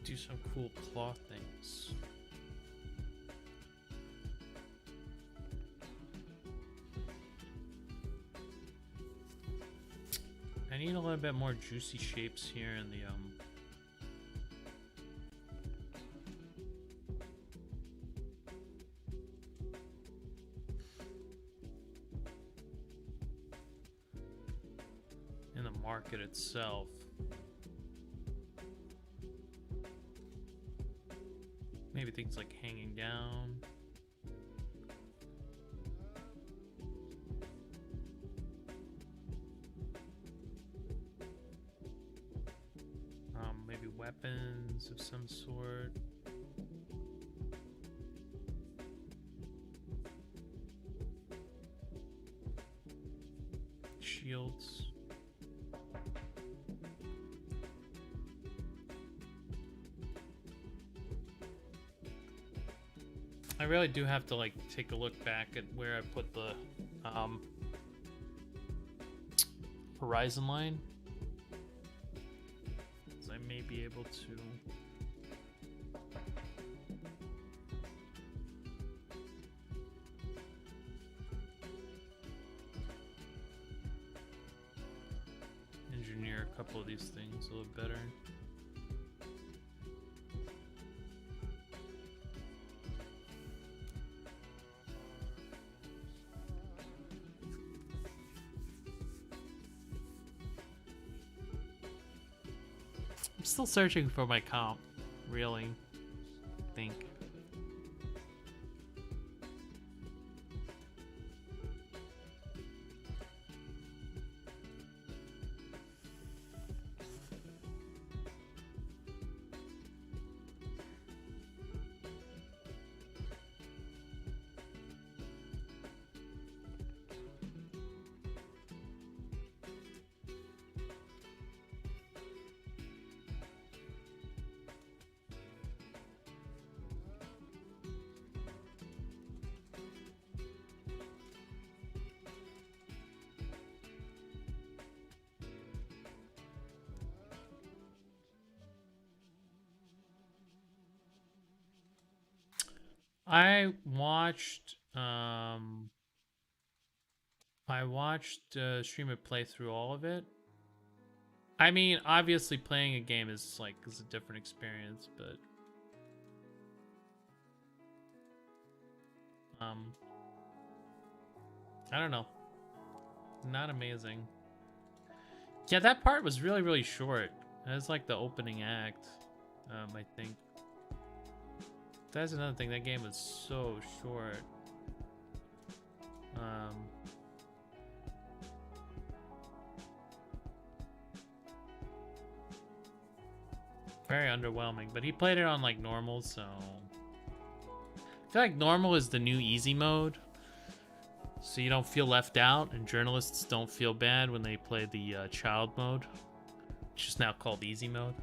do some cool cloth things. I need a little bit more juicy shapes here in the market itself. Maybe things like hanging down. Maybe weapons of some sort. Shields. I really do have to like take a look back at where I put the horizon line, so I may be able to engineer a couple of these things a little better. Still searching for my comp, really, I think. I watched a streamer play through all of it. I mean, obviously playing a game is a different experience, but I don't know. Not amazing. Yeah, that part was really, really short. That was like the opening act, I think. That's another thing, that game was so short. Very underwhelming, but he played it on like normal, so I feel like normal is the new easy mode, so you don't feel left out, and journalists don't feel bad when they play the child mode, which is now called easy mode.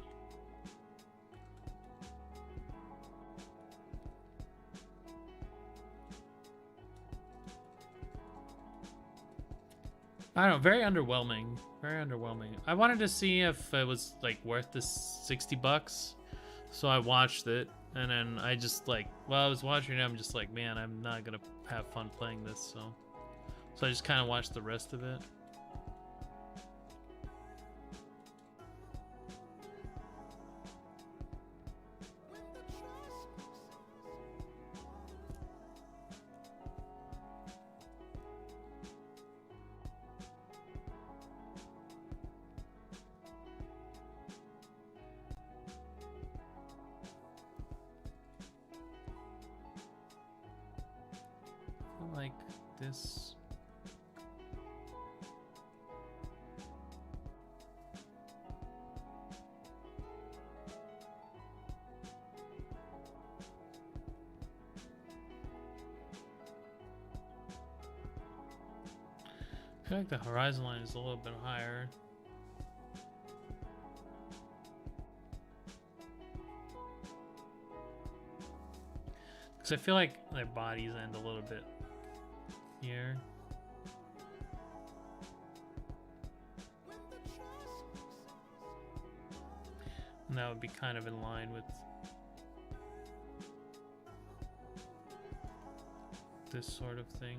I don't know, very underwhelming. Very underwhelming. I wanted to see if it was like worth the $60, so I watched it, and then I just while I was watching it, I'm just like, man, I'm not gonna have fun playing this, so I just kind of watched the rest of it. Like this. I feel like the horizon line is a little bit higher. Because I feel like their bodies end a little bit here. And that would be kind of in line with this sort of thing.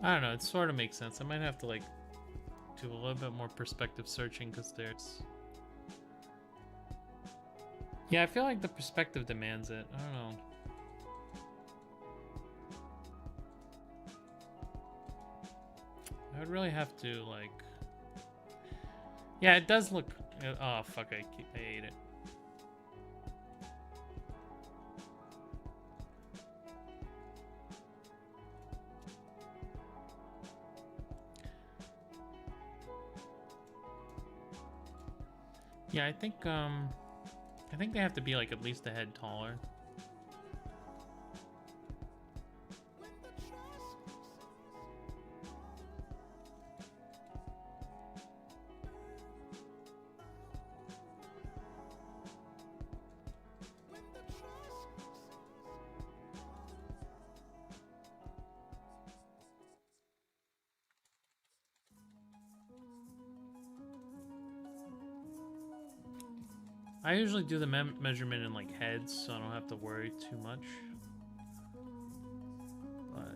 I don't know, it sort of makes sense. I might have to like do a little bit more perspective searching because there's... Yeah, I feel like the perspective demands it. I don't know. I would really have to like... Yeah, it does look... Oh, fuck, I ate it. Yeah, I think they have to be like at least a head taller. I usually do the measurement in like heads, so I don't have to worry too much. But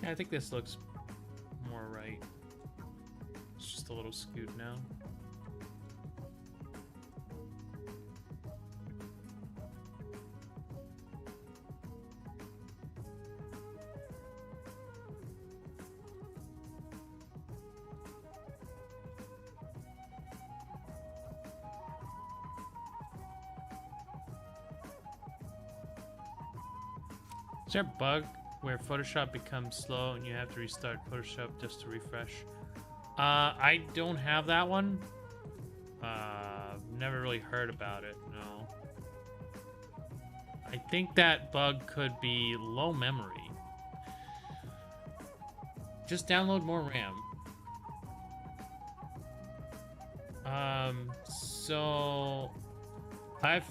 yeah, I think this looks more right. It's just a little skewed now. Is there a bug where Photoshop becomes slow and you have to restart Photoshop just to refresh? I don't have that one. Never really heard about it, no. I think that bug could be low memory. Just download more RAM. So I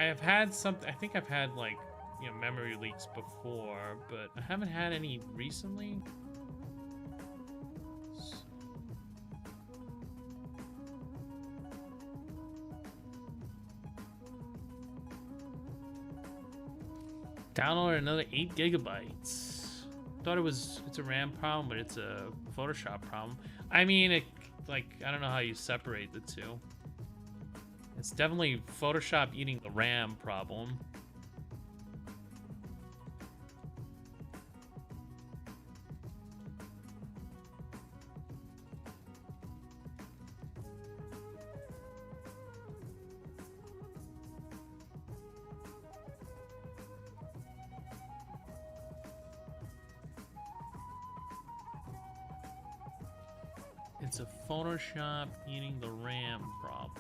have had something. I think I've had like, you know, memory leaks before, but I haven't had any recently. So. Download another 8 gigabytes. Thought it's a RAM problem, but it's a Photoshop problem. I mean, like, I don't know how you separate the two. It's definitely Photoshop eating the RAM problem. It's a Photoshop eating the RAM problem.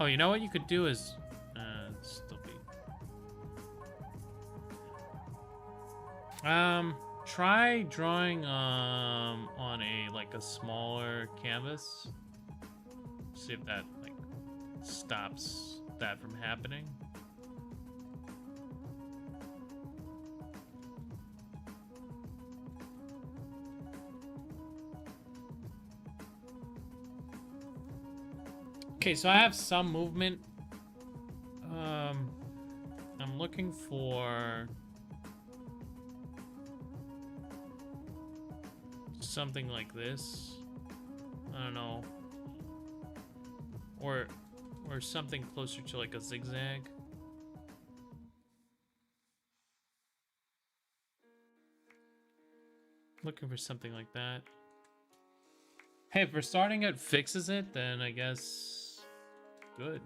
Oh, you know what you could do is still be try drawing on a smaller canvas. See if that like stops that from happening. Okay, so I have some movement. I'm looking for something like this. I don't know. Or something closer to like a zigzag. Looking for something like that. Hey, if we're starting it fixes it, then I guess good.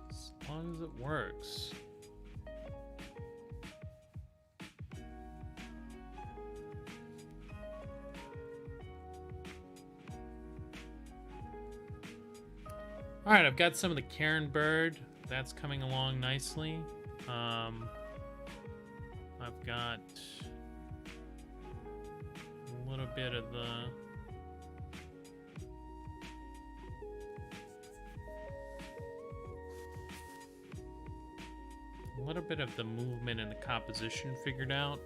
As long as it works. All right, I've got some of the Karen bird. That's coming along nicely. I've got a little bit of the movement and the composition figured out.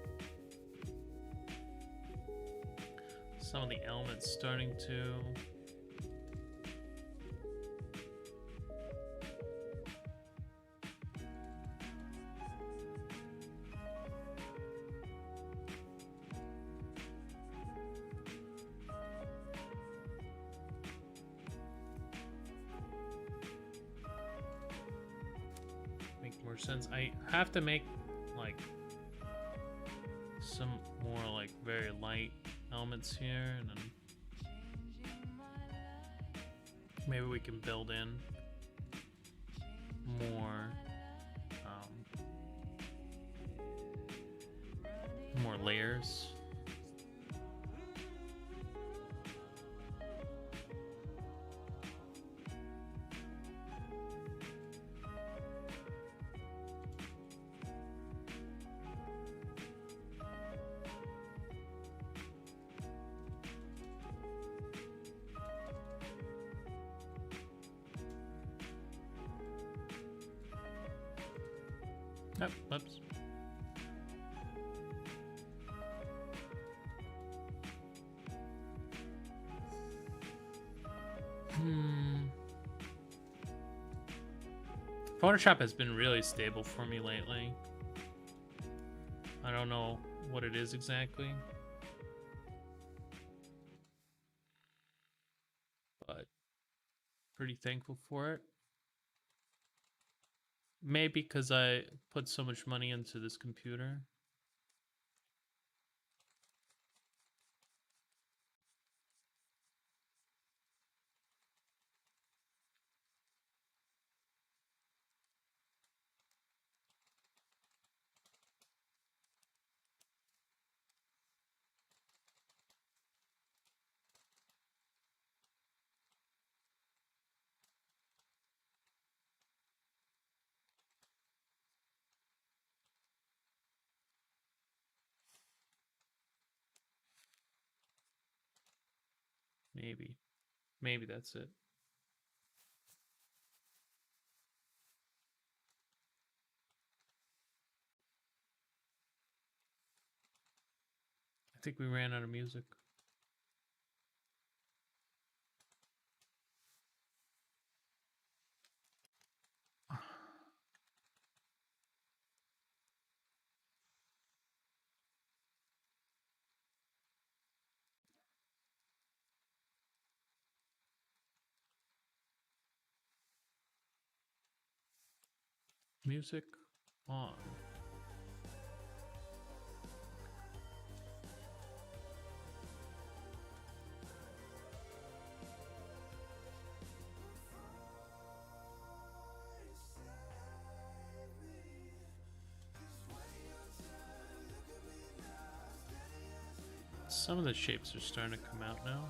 Some of the elements starting to make more sense. I have to make like some more like very light elements here, and then maybe we can build in more layers. Oh, whoops. Photoshop has been really stable for me lately. I don't know what it is exactly, but pretty thankful for it. Maybe because I put so much money into this computer. Maybe that's it. I think we ran out of music. Music on. Some of the shapes are starting to come out now.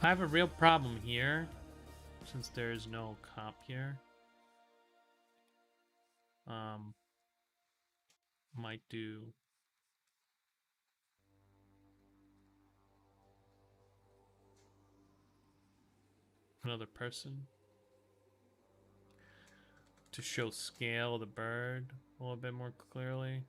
I have a real problem here, since there is no comp here. Might do another person to show scale of the bird a little bit more clearly.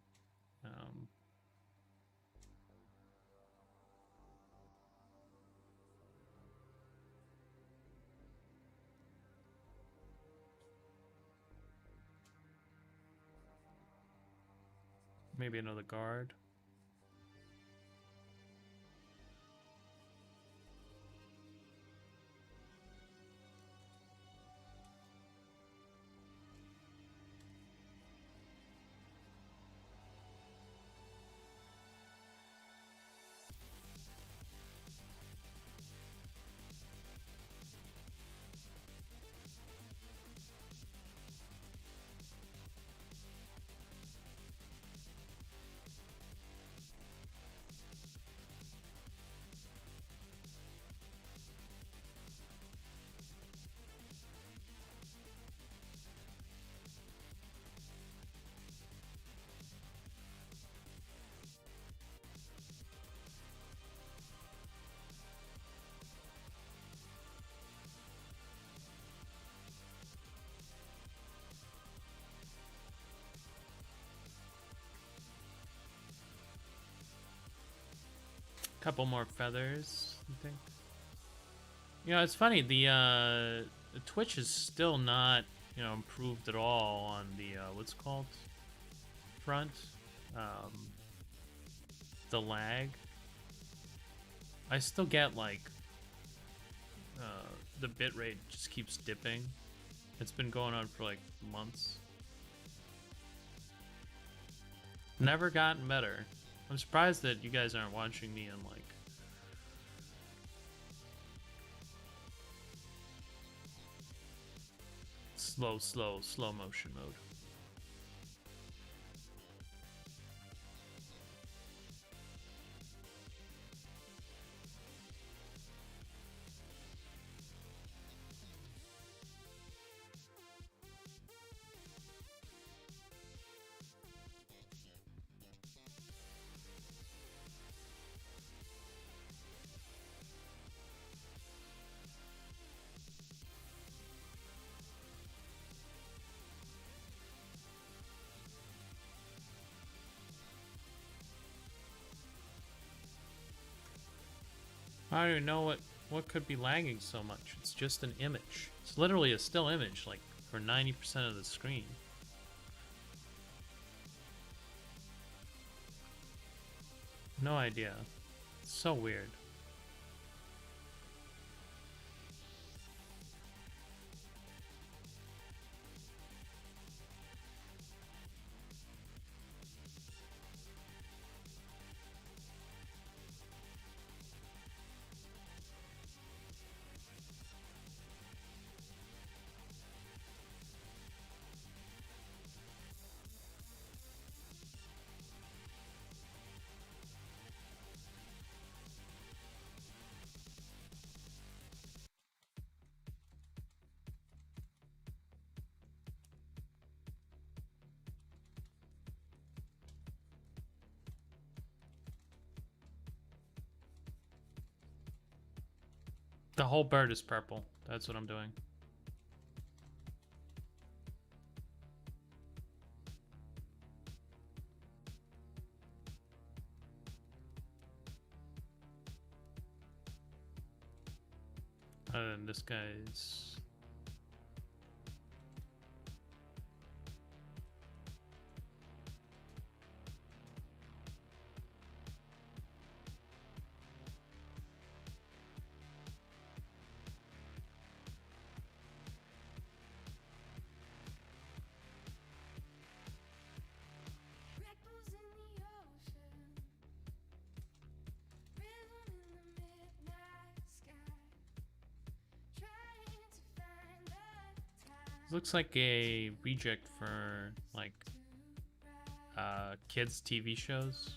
Maybe another guard. Couple more feathers, I think. You know, it's funny, the Twitch is still not, you know, improved at all on the what's it called front. The lag. I still get like the bitrate just keeps dipping. It's been going on for like months. Never gotten better. I'm surprised that you guys aren't watching me in like slow motion mode. I don't even know what could be lagging so much. It's just an image. It's literally a still image, like for 90% of the screen. No idea. It's so weird. The whole bird is purple. That's what I'm doing. And this guy's... This looks like a reject for like kids TV shows.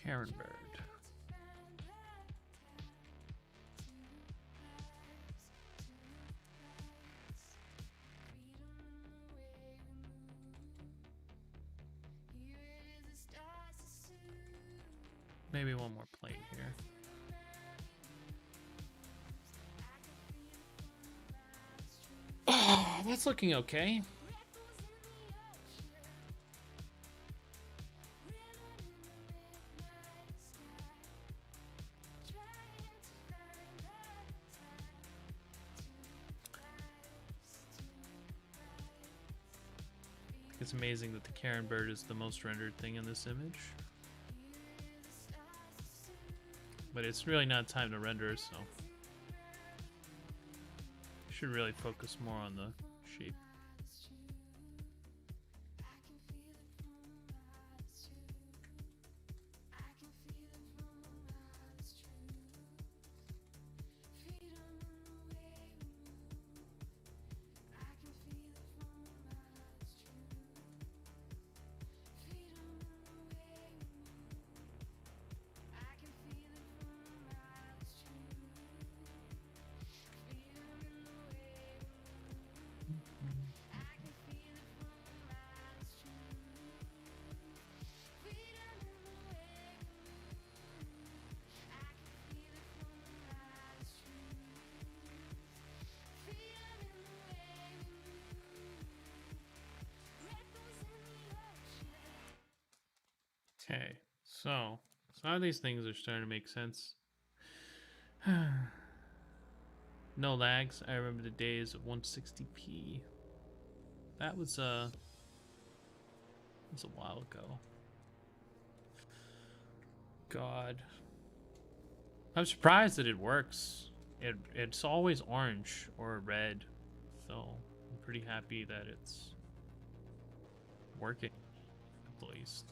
Karen Bird. Maybe one more plate here. Oh, that's looking okay. It's amazing that the Karen Bird is the most rendered thing in this image. But it's really not time to render, so you should really focus more on the shape. Okay, so some of these things are starting to make sense. No lags. I remember the days of 160p. That was a while ago. God, I'm surprised that it works. It's always orange or red, so I'm pretty happy that it's working at least.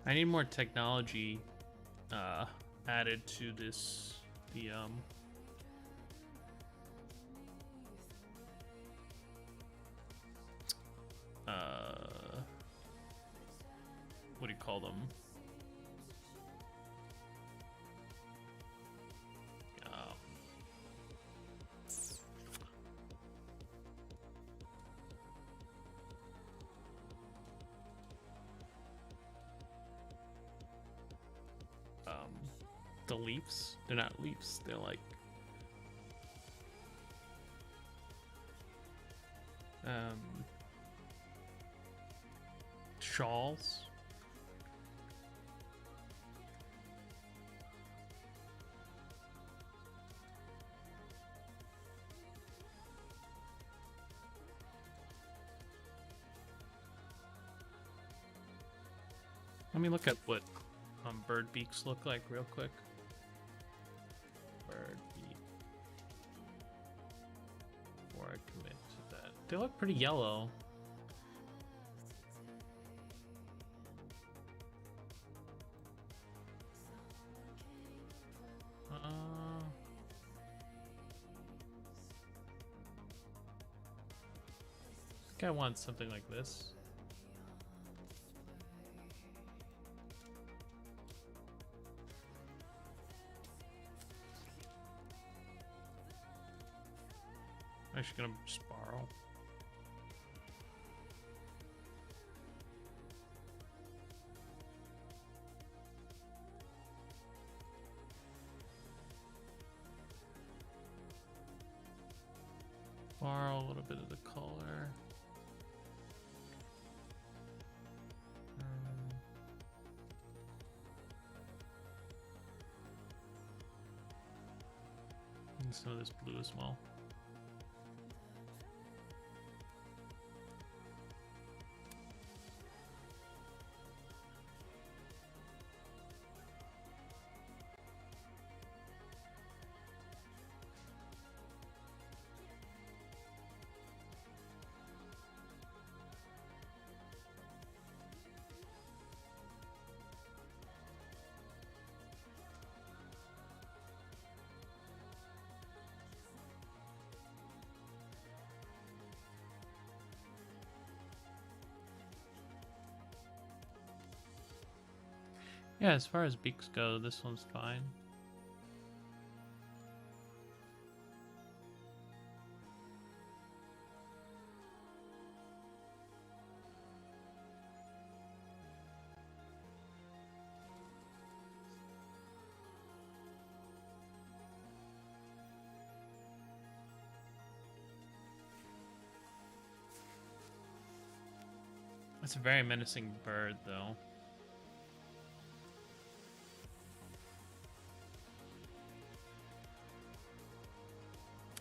I need more technology added to this. What do you call them? The leaves? They're not leaves. They're like shawls. Let me look at what bird beaks look like real quick. Bird beak. Before I commit to that. They look pretty yellow. I think I want something like this. I'm actually gonna just borrow. Borrow a little bit of the color. And some of this blue as well. Yeah, as far as beaks go, this one's fine. It's a very menacing bird, though.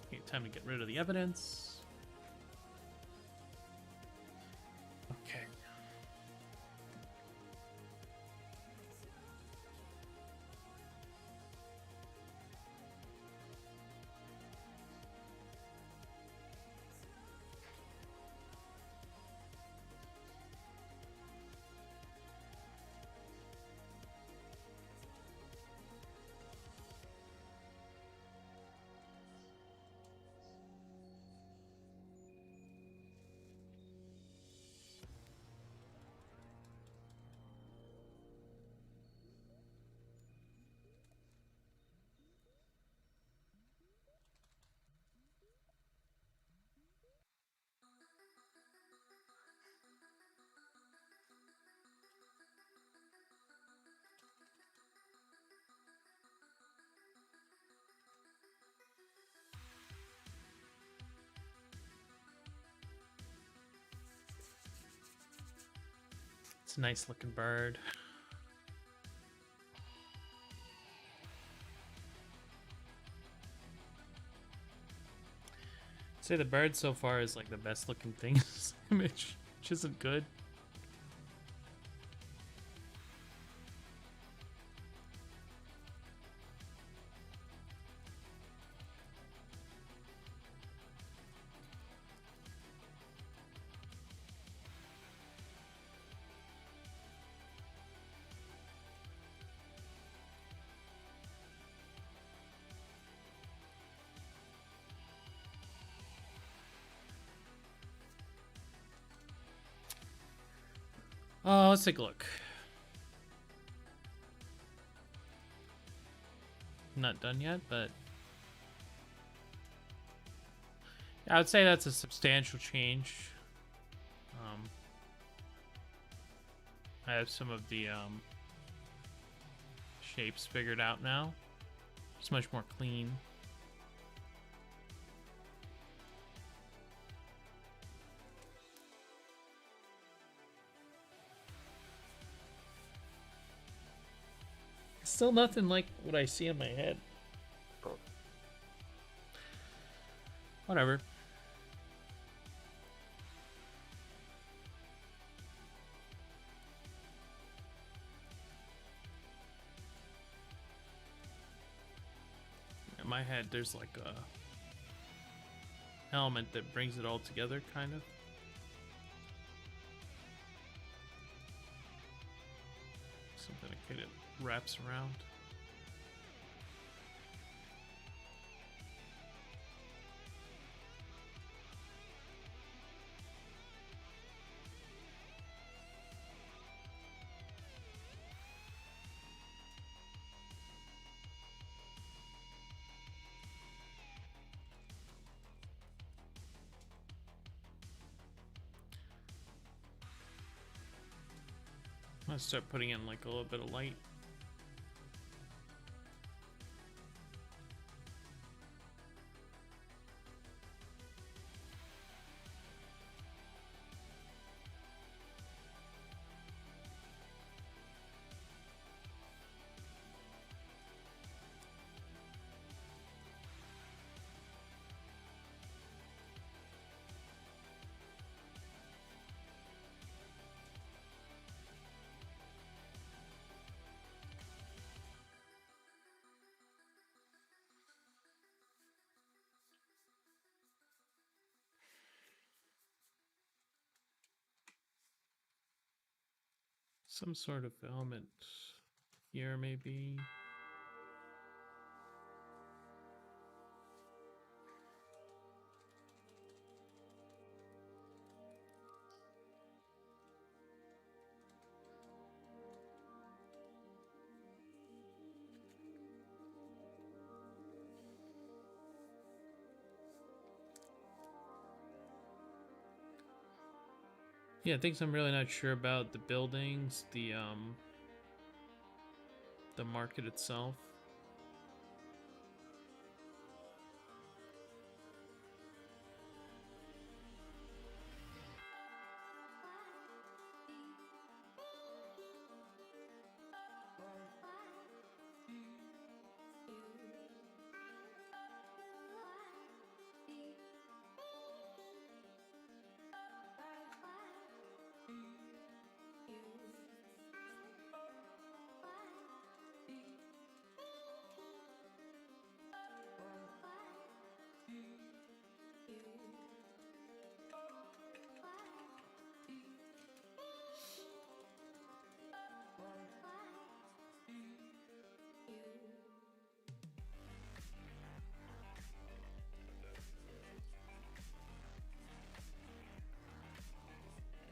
Okay, time to get rid of the evidence. Okay. It's a nice looking bird. I'd say the bird so far is like the best looking thing in this image, which isn't good. Let's take a look. Not done yet, but yeah, I would say that's a substantial change. I have some of the shapes figured out now. It's much more clean. Still nothing like what I see in my head. Whatever. In my head, there's like a element that brings it all together, kind of. Something that kind of wraps around. I'm gonna start putting in like a little bit of light. Some sort of element here, maybe. Yeah, things I'm really not sure about: the buildings, the market itself.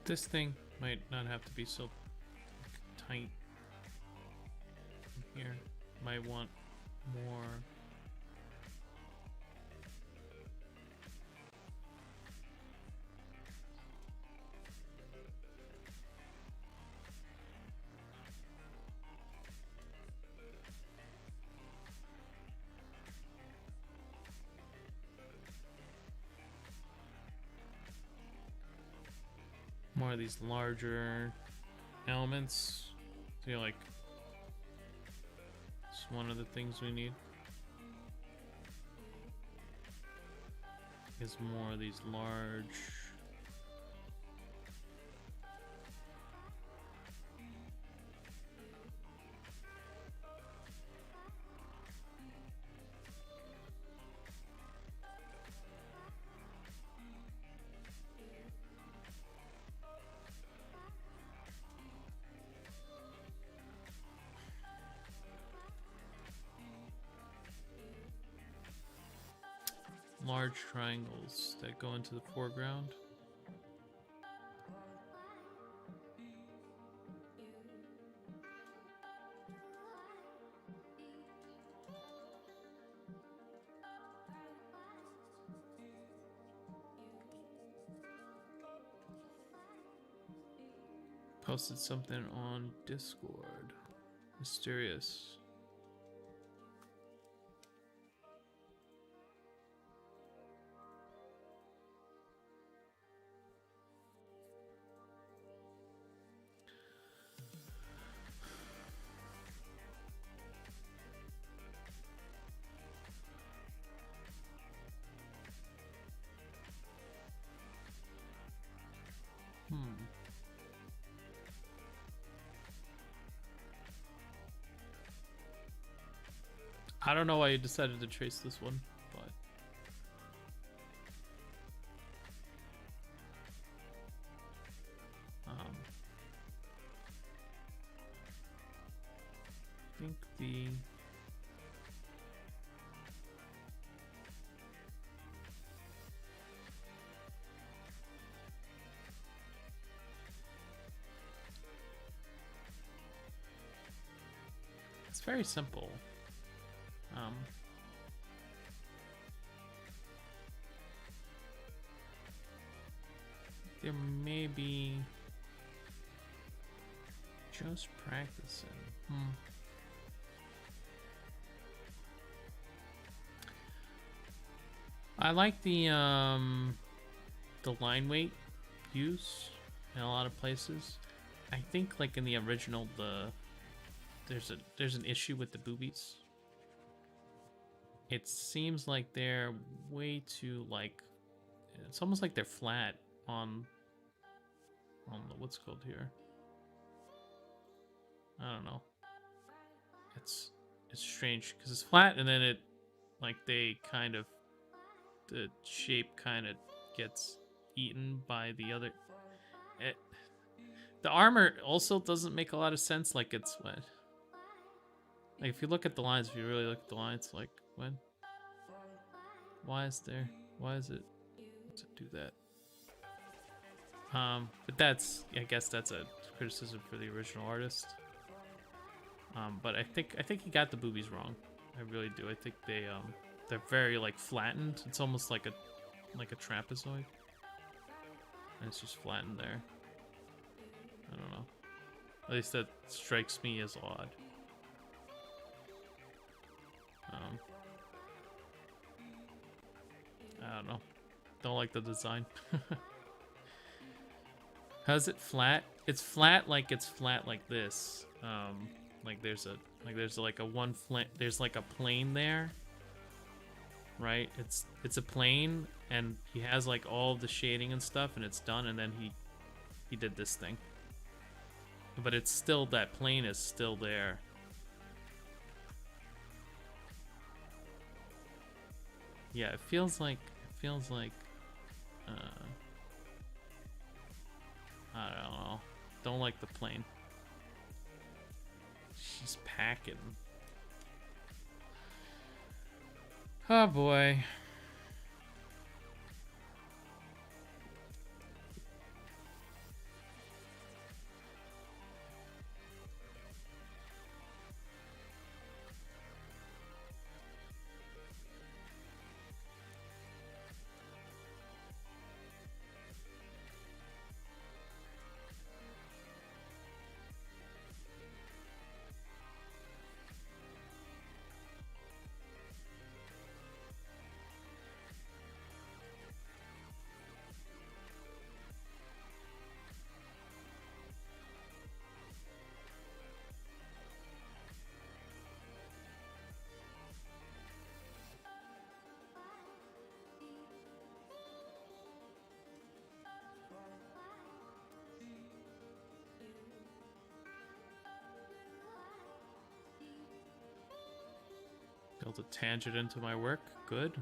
This thing might not have to be so tight here. Might want more. More of these larger elements. I feel like it's one of the things we need. Is more of these large. Large triangles that go into the foreground. Posted something on Discord. Mysterious. I don't know why you decided to trace this one, but very simple. There may be just practicing. I like the line weight use in a lot of places. I think like in the original, there's an issue with the boobies. It seems like they're way too like, it's almost like they're flat on the, what's called here. I don't know. It's strange because it's flat and then it like they kind of, the shape kind of gets eaten by the other. The armor also doesn't make a lot of sense. Like it's what, like if you look at the lines, if you really look at the lines, like when, why is it, what's it do that? But that's, I guess that's a criticism for the original artist. But I think he got the boobies wrong. I really do. I think they're very like flattened. It's almost like a trapezoid. And it's just flattened there. I don't know. At least that strikes me as odd. I don't know. Don't like the design. How's it flat? It's flat like this. Like there's like a one flat. There's like a plane there, right? It's a plane, and he has like all of the shading and stuff, and it's done. And then he did this thing, but it's still, that plane is still there. Yeah, it feels like I don't know. Don't like the plane. She's packing. Oh boy. Built a tangent into my work. Good.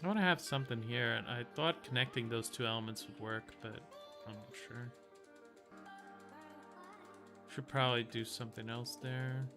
I want to have something here, and I thought connecting those two elements would work, but I'm not sure. Should probably do something else there.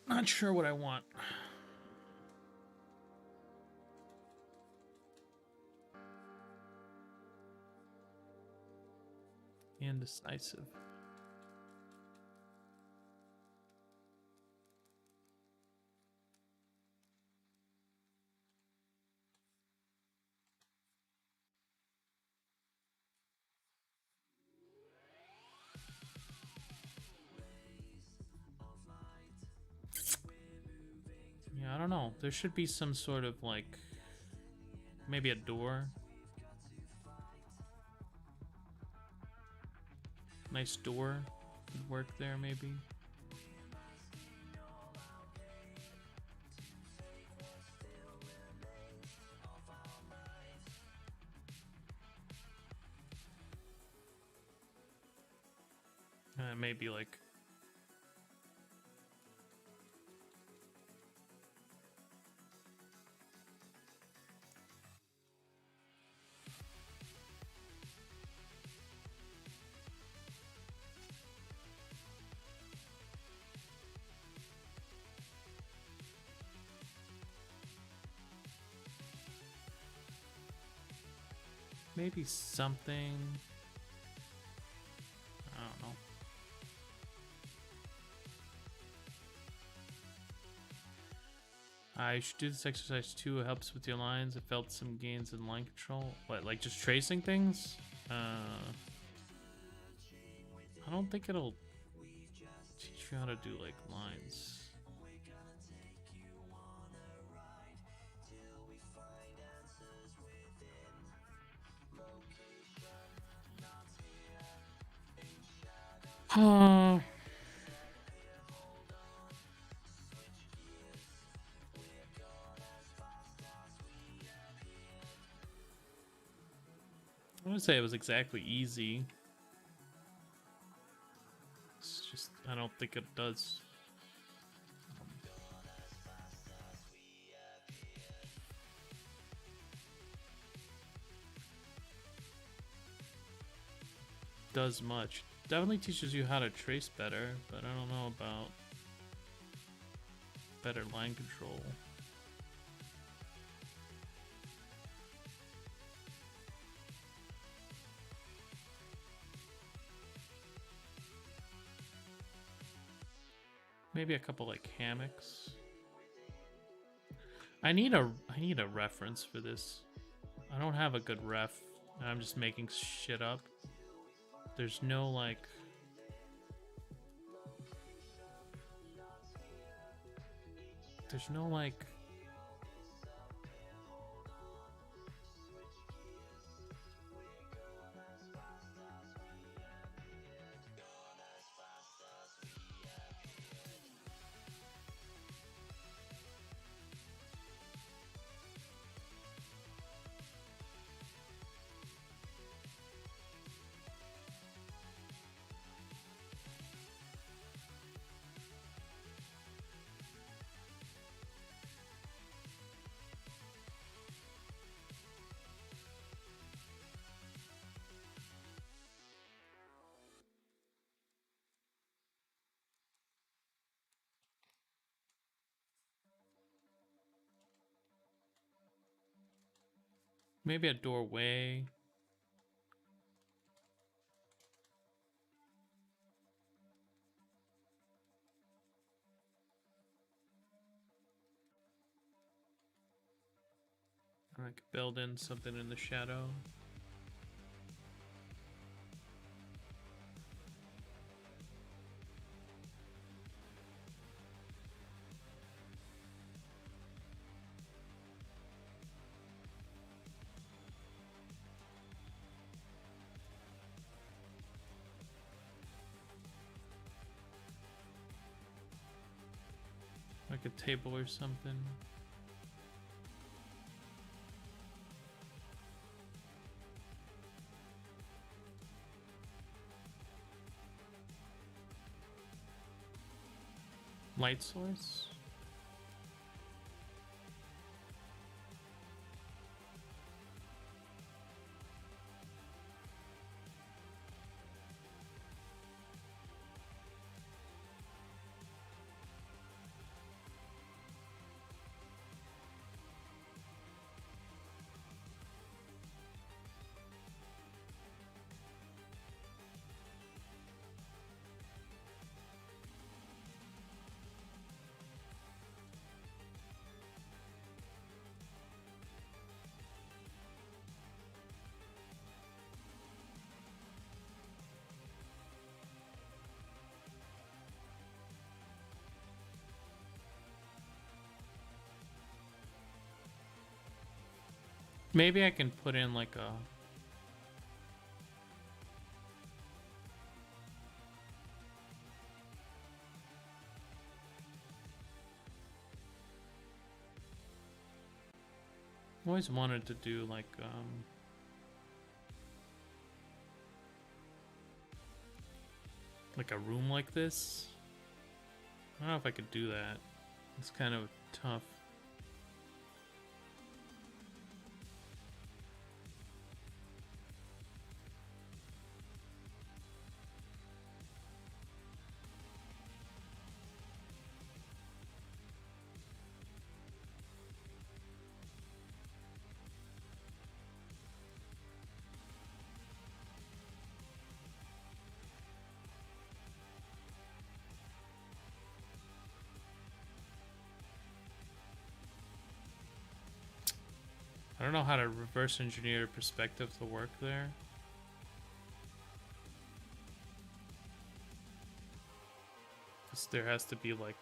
Not sure what I want. Indecisive. know. There should be some sort of like maybe a door. Nice door could work there maybe. Maybe like maybe something. I don't know. I should do this exercise too. It helps with your lines. I felt some gains in line control. What, like just tracing things? I don't think it'll teach you how to do like lines. I'm gonna say it was exactly easy. It's just, I don't think it does. Does much. Definitely teaches you how to trace better, but I don't know about better line control. Maybe a couple like hammocks. I need a reference for this. I don't have a good ref. I'm just making shit up. There's no like maybe a doorway. I could build in something in the shadow. Like a table or something. Light source. Maybe I can put in like a... I always wanted to do like a room like this. I don't know if I could do that. It's kind of tough. I don't know how to reverse engineer perspective to work there. Because there has to be like,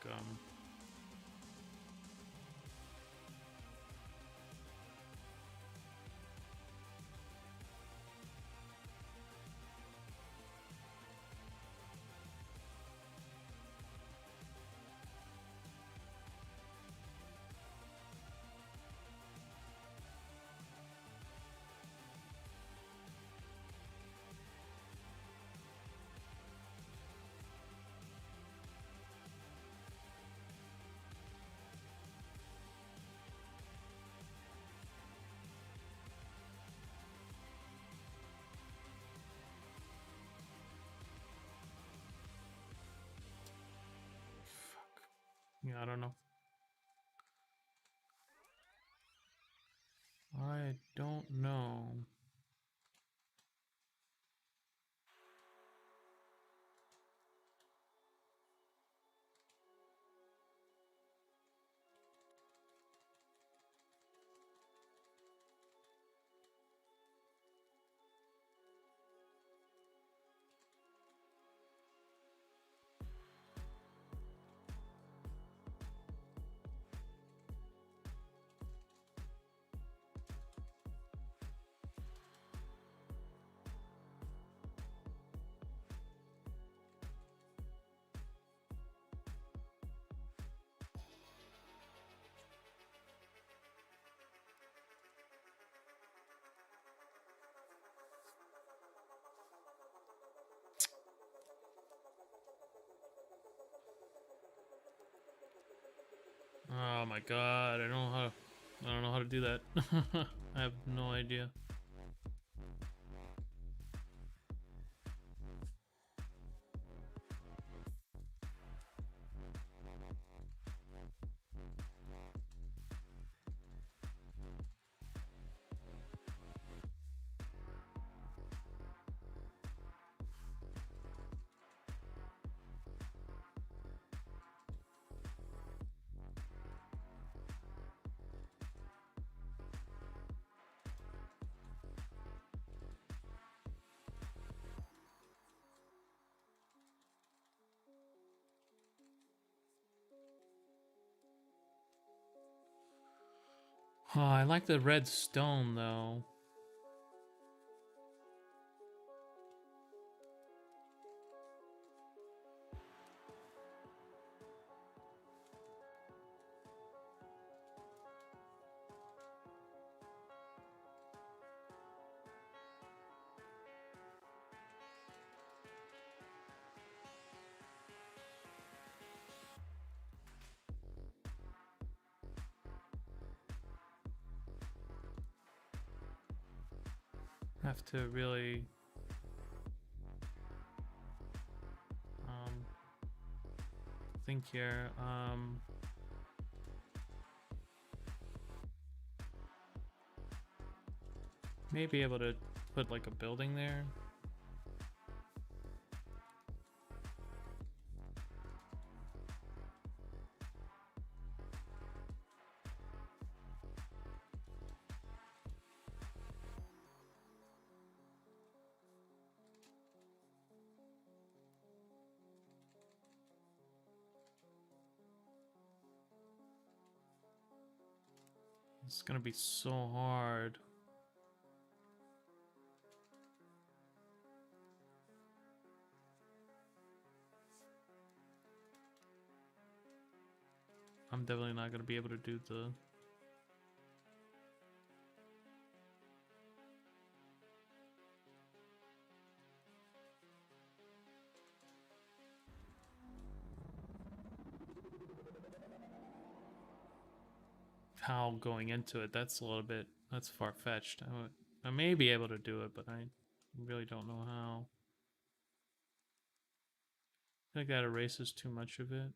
yeah, I don't know. I don't know. Oh my god, I don't know how to do that. I have no idea. Oh, I like the red stone though. Have to really think here. Maybe able to put like a building there. It's gonna be so hard. I'm definitely not gonna be able to do the... How going into it, that's a little bit, that's far-fetched. I may be able to do it, but I really don't know how. I think that erases too much of it.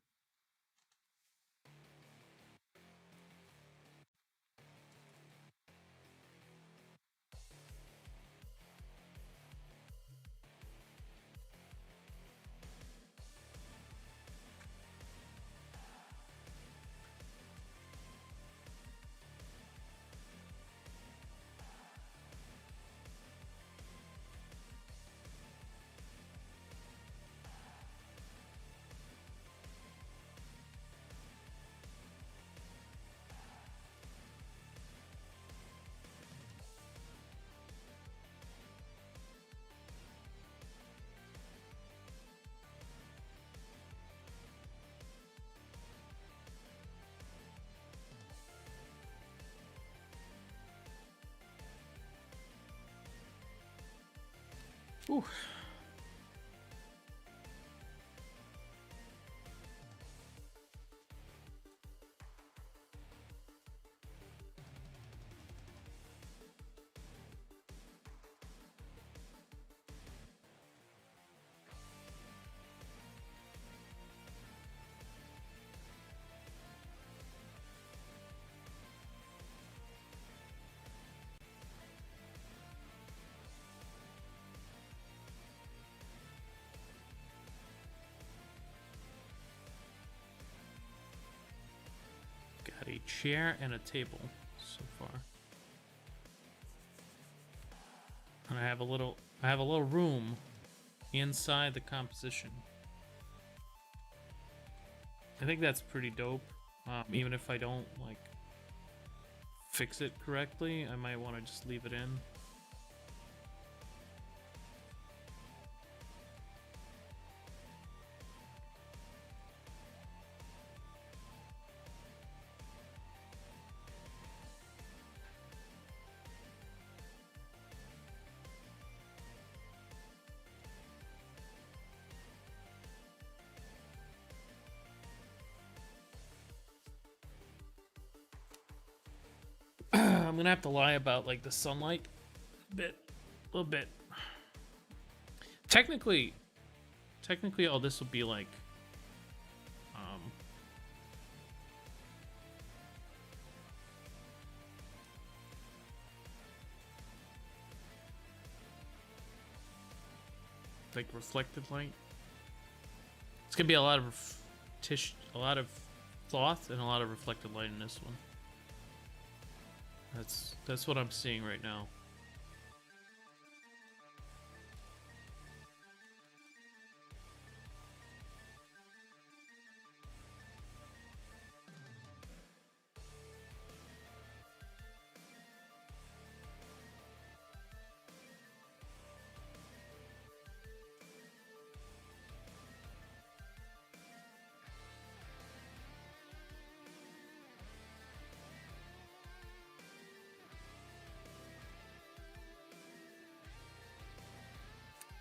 Ooh. Got a chair and a table so far. And I have a little room inside the composition. I think that's pretty dope. Even if I don't like fix it correctly, I might want to just leave it in. I'm gonna have to lie about like the sunlight a little bit. Technically, all this will be like, like reflected light. It's gonna be a lot of a lot of cloth and a lot of reflected light in this one. That's what I'm seeing right now.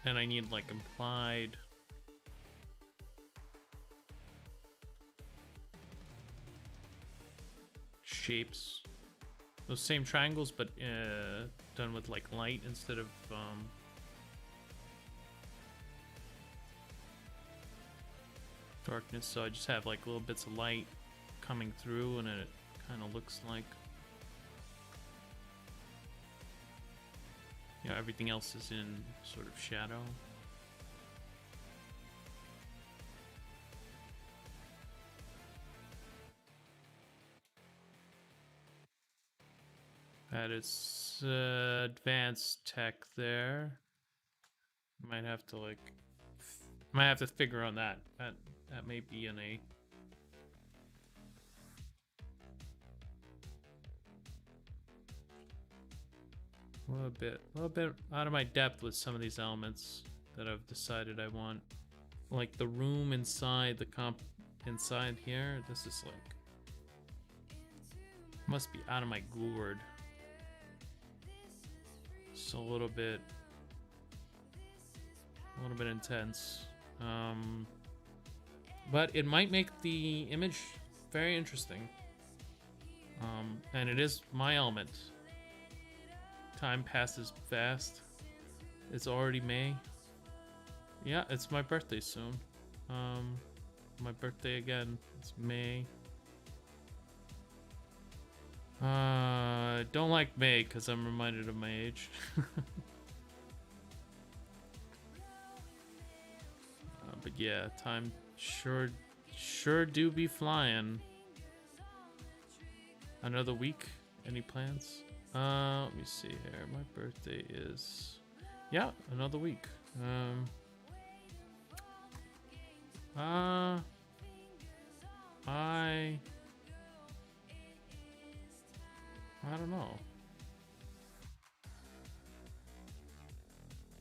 And I need like implied shapes. Those same triangles, but done with like light instead of darkness. So I just have like little bits of light coming through, and it kind of looks like, you know, everything else is in sort of shadow. That is advanced tech there. Might have to like, might have to figure on that. That may be in a. A little bit out of my depth with some of these elements that I've decided I want. Like the room inside the inside here. This is like Must be out of my gourd. Just a little bit intense. But it might make the image very interesting. And it is my element. Time passes fast. It's already May. Yeah, it's my birthday soon. My birthday again. It's May. Don't like May because I'm reminded of my age. But yeah, time sure do be flying. Another week. Any plans? Let me see here. My birthday is, yeah, another week. I don't know.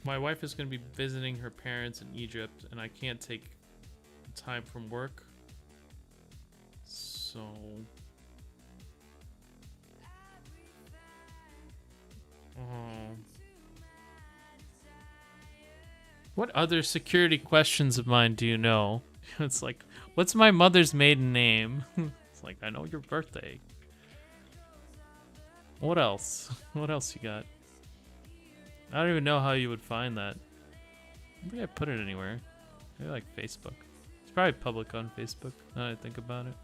My wife is going to be visiting her parents in Egypt, and I can't take time from work. So what other security questions of mine do you know? It's like, what's my mother's maiden name? It's like, I know your birthday. What else? What else you got? I don't even know how you would find that. I don't think I put it anywhere. Maybe like Facebook. It's probably public on Facebook, now that I think about it.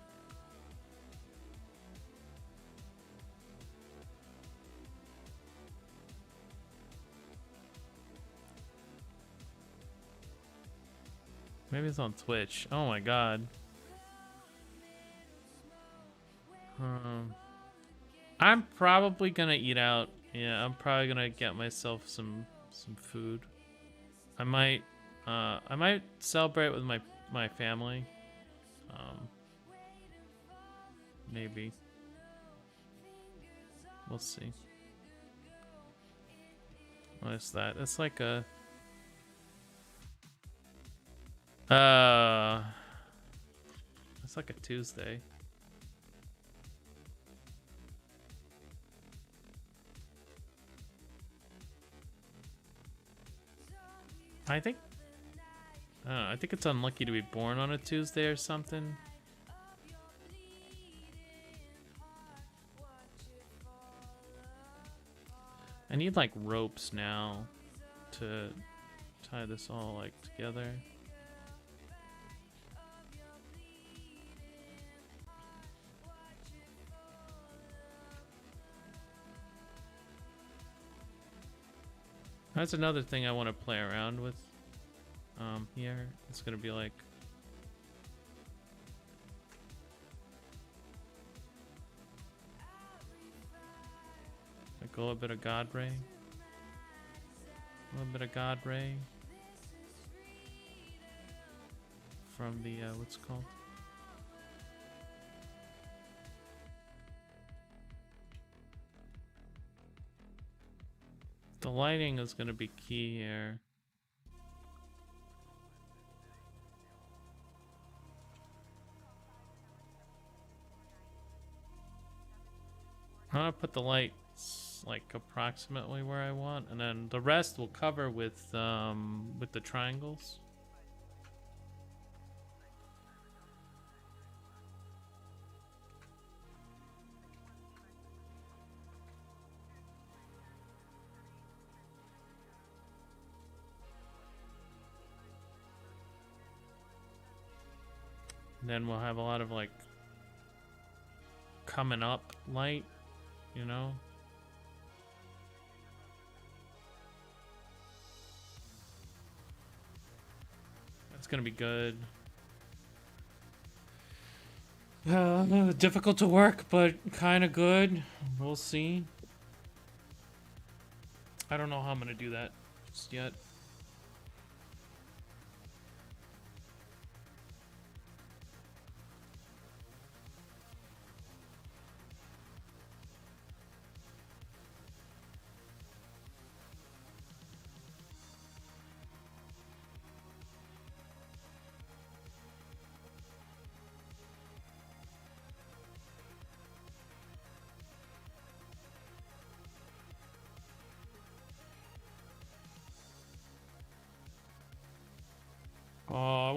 Maybe it's on Twitch. Oh my god. I'm probably gonna eat out. Yeah, I'm probably gonna get myself some food. I might celebrate with my family. Maybe. We'll see. What is that? It's like a it's like a Tuesday. I think it's unlucky to be born on a Tuesday or something. I need like ropes now to tie this all like together. That's another thing I want to play around with. Here it's gonna be like a little bit of God Ray, a little bit of God Ray from the what's it called? The lighting is gonna be key here. I'm gonna put the lights like approximately where I want, and then the rest will cover with the triangles. And then we'll have a lot of like coming up light, you know? That's gonna be good. Difficult to work, but kind of good. We'll see. I don't know how I'm gonna do that just yet.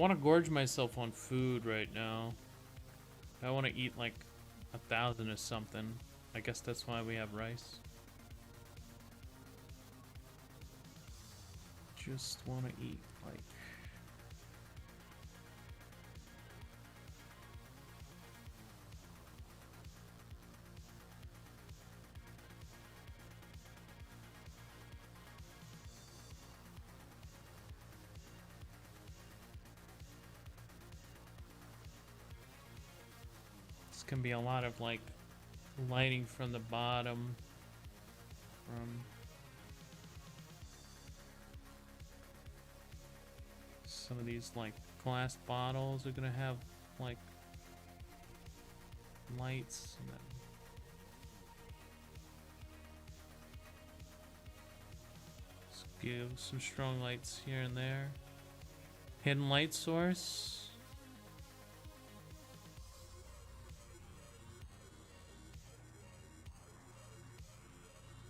want to gorge myself on food right now. I want to eat like 1,000 or something. I guess that's why we have rice. Just want to eat like... It's gonna be a lot of like lighting from the bottom. Some of these like glass bottles are gonna have like lights. And then let's give some strong lights here and there. Hidden light source.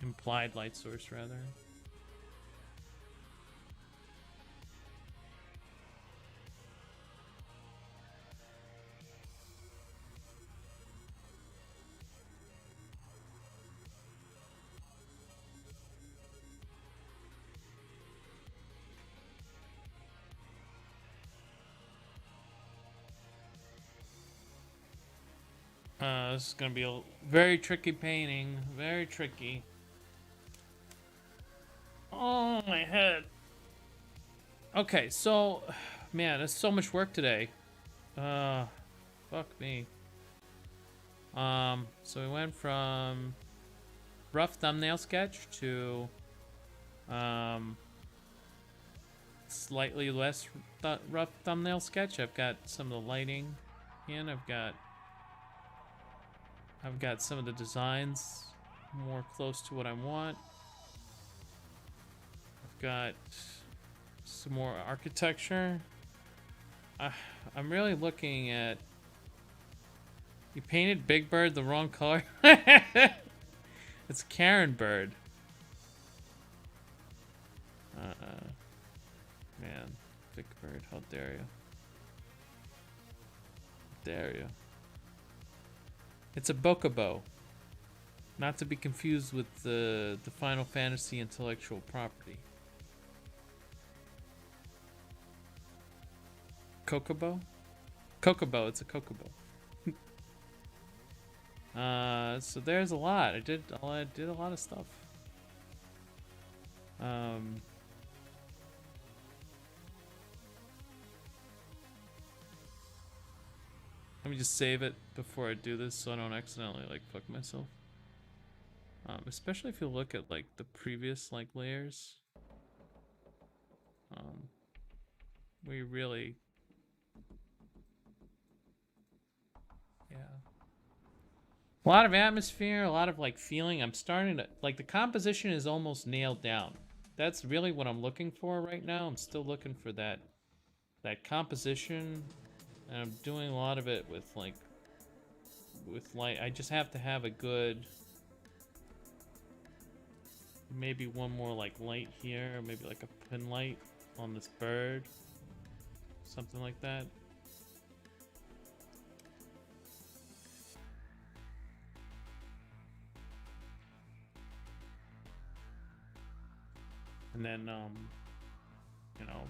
Implied light source, rather. This is gonna be a very tricky painting. Very tricky. Oh, my head. Okay, so, man, it's so much work today. Fuck me. So we went from rough thumbnail sketch to slightly less rough thumbnail sketch. I've got some of the lighting in. I've got some of the designs more close to what I want. I've got some more architecture. I'm really looking at... You painted Big Bird the wrong color? It's Karen Bird. Man, Big Bird, how dare you? How dare you? It's a bokobo. Not to be confused with the Final Fantasy intellectual property. Kokobo? Kokobo, it's a kokobo. So there's a lot. I did a lot of stuff. Let me just save it before I do this so I don't accidentally like fuck myself. Especially if you look at like the previous like layers. We really... Yeah. A lot of atmosphere, a lot of like feeling. I'm starting to like the composition is almost nailed down. That's really what I'm looking for right now. I'm still looking for that composition, and I'm doing a lot of it with light. I just have to have a good, maybe one more like light here, or maybe like a pin light on this bird, something like that. And then, you know,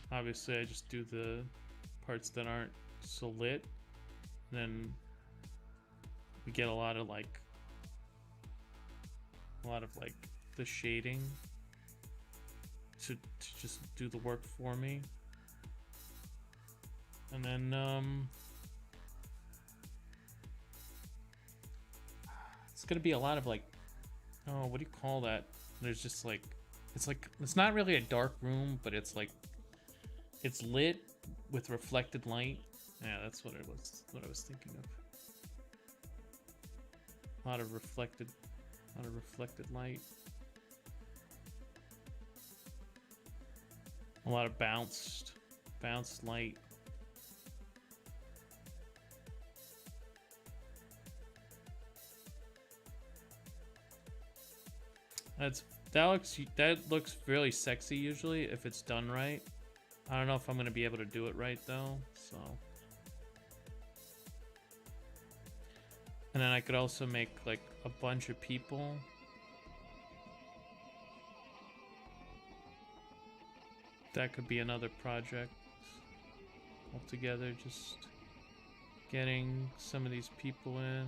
obviously I just do the parts that aren't so lit. And then we get a lot of like the shading to just do the work for me. And then, it's gonna be a lot of like, oh, what do you call that? There's just like, it's not really a dark room, but it's like, it's lit with reflected light. Yeah, that's what it was. What I was thinking of. A lot of reflected light. A lot of bounced light. That looks really sexy usually if it's done right. I don't know if I'm going to be able to do it right, though, so... And then I could also make, like, a bunch of people. That could be another project altogether, just getting some of these people in.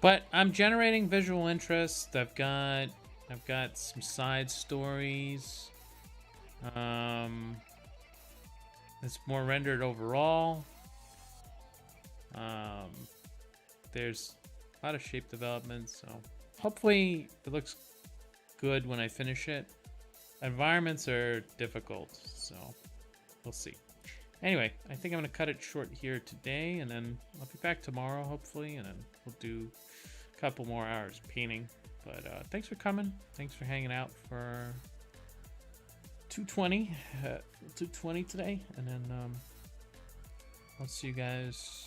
But I'm generating visual interest. I've got some side stories. It's more rendered overall. There's a lot of shape development, so hopefully it looks good when I finish it. Environments are difficult, so we'll see. Anyway, I think I'm going to cut it short here today, and then I'll be back tomorrow, hopefully, and then we'll do a couple more hours painting. But thanks for coming. Thanks for hanging out for 220 today, and then I'll see you guys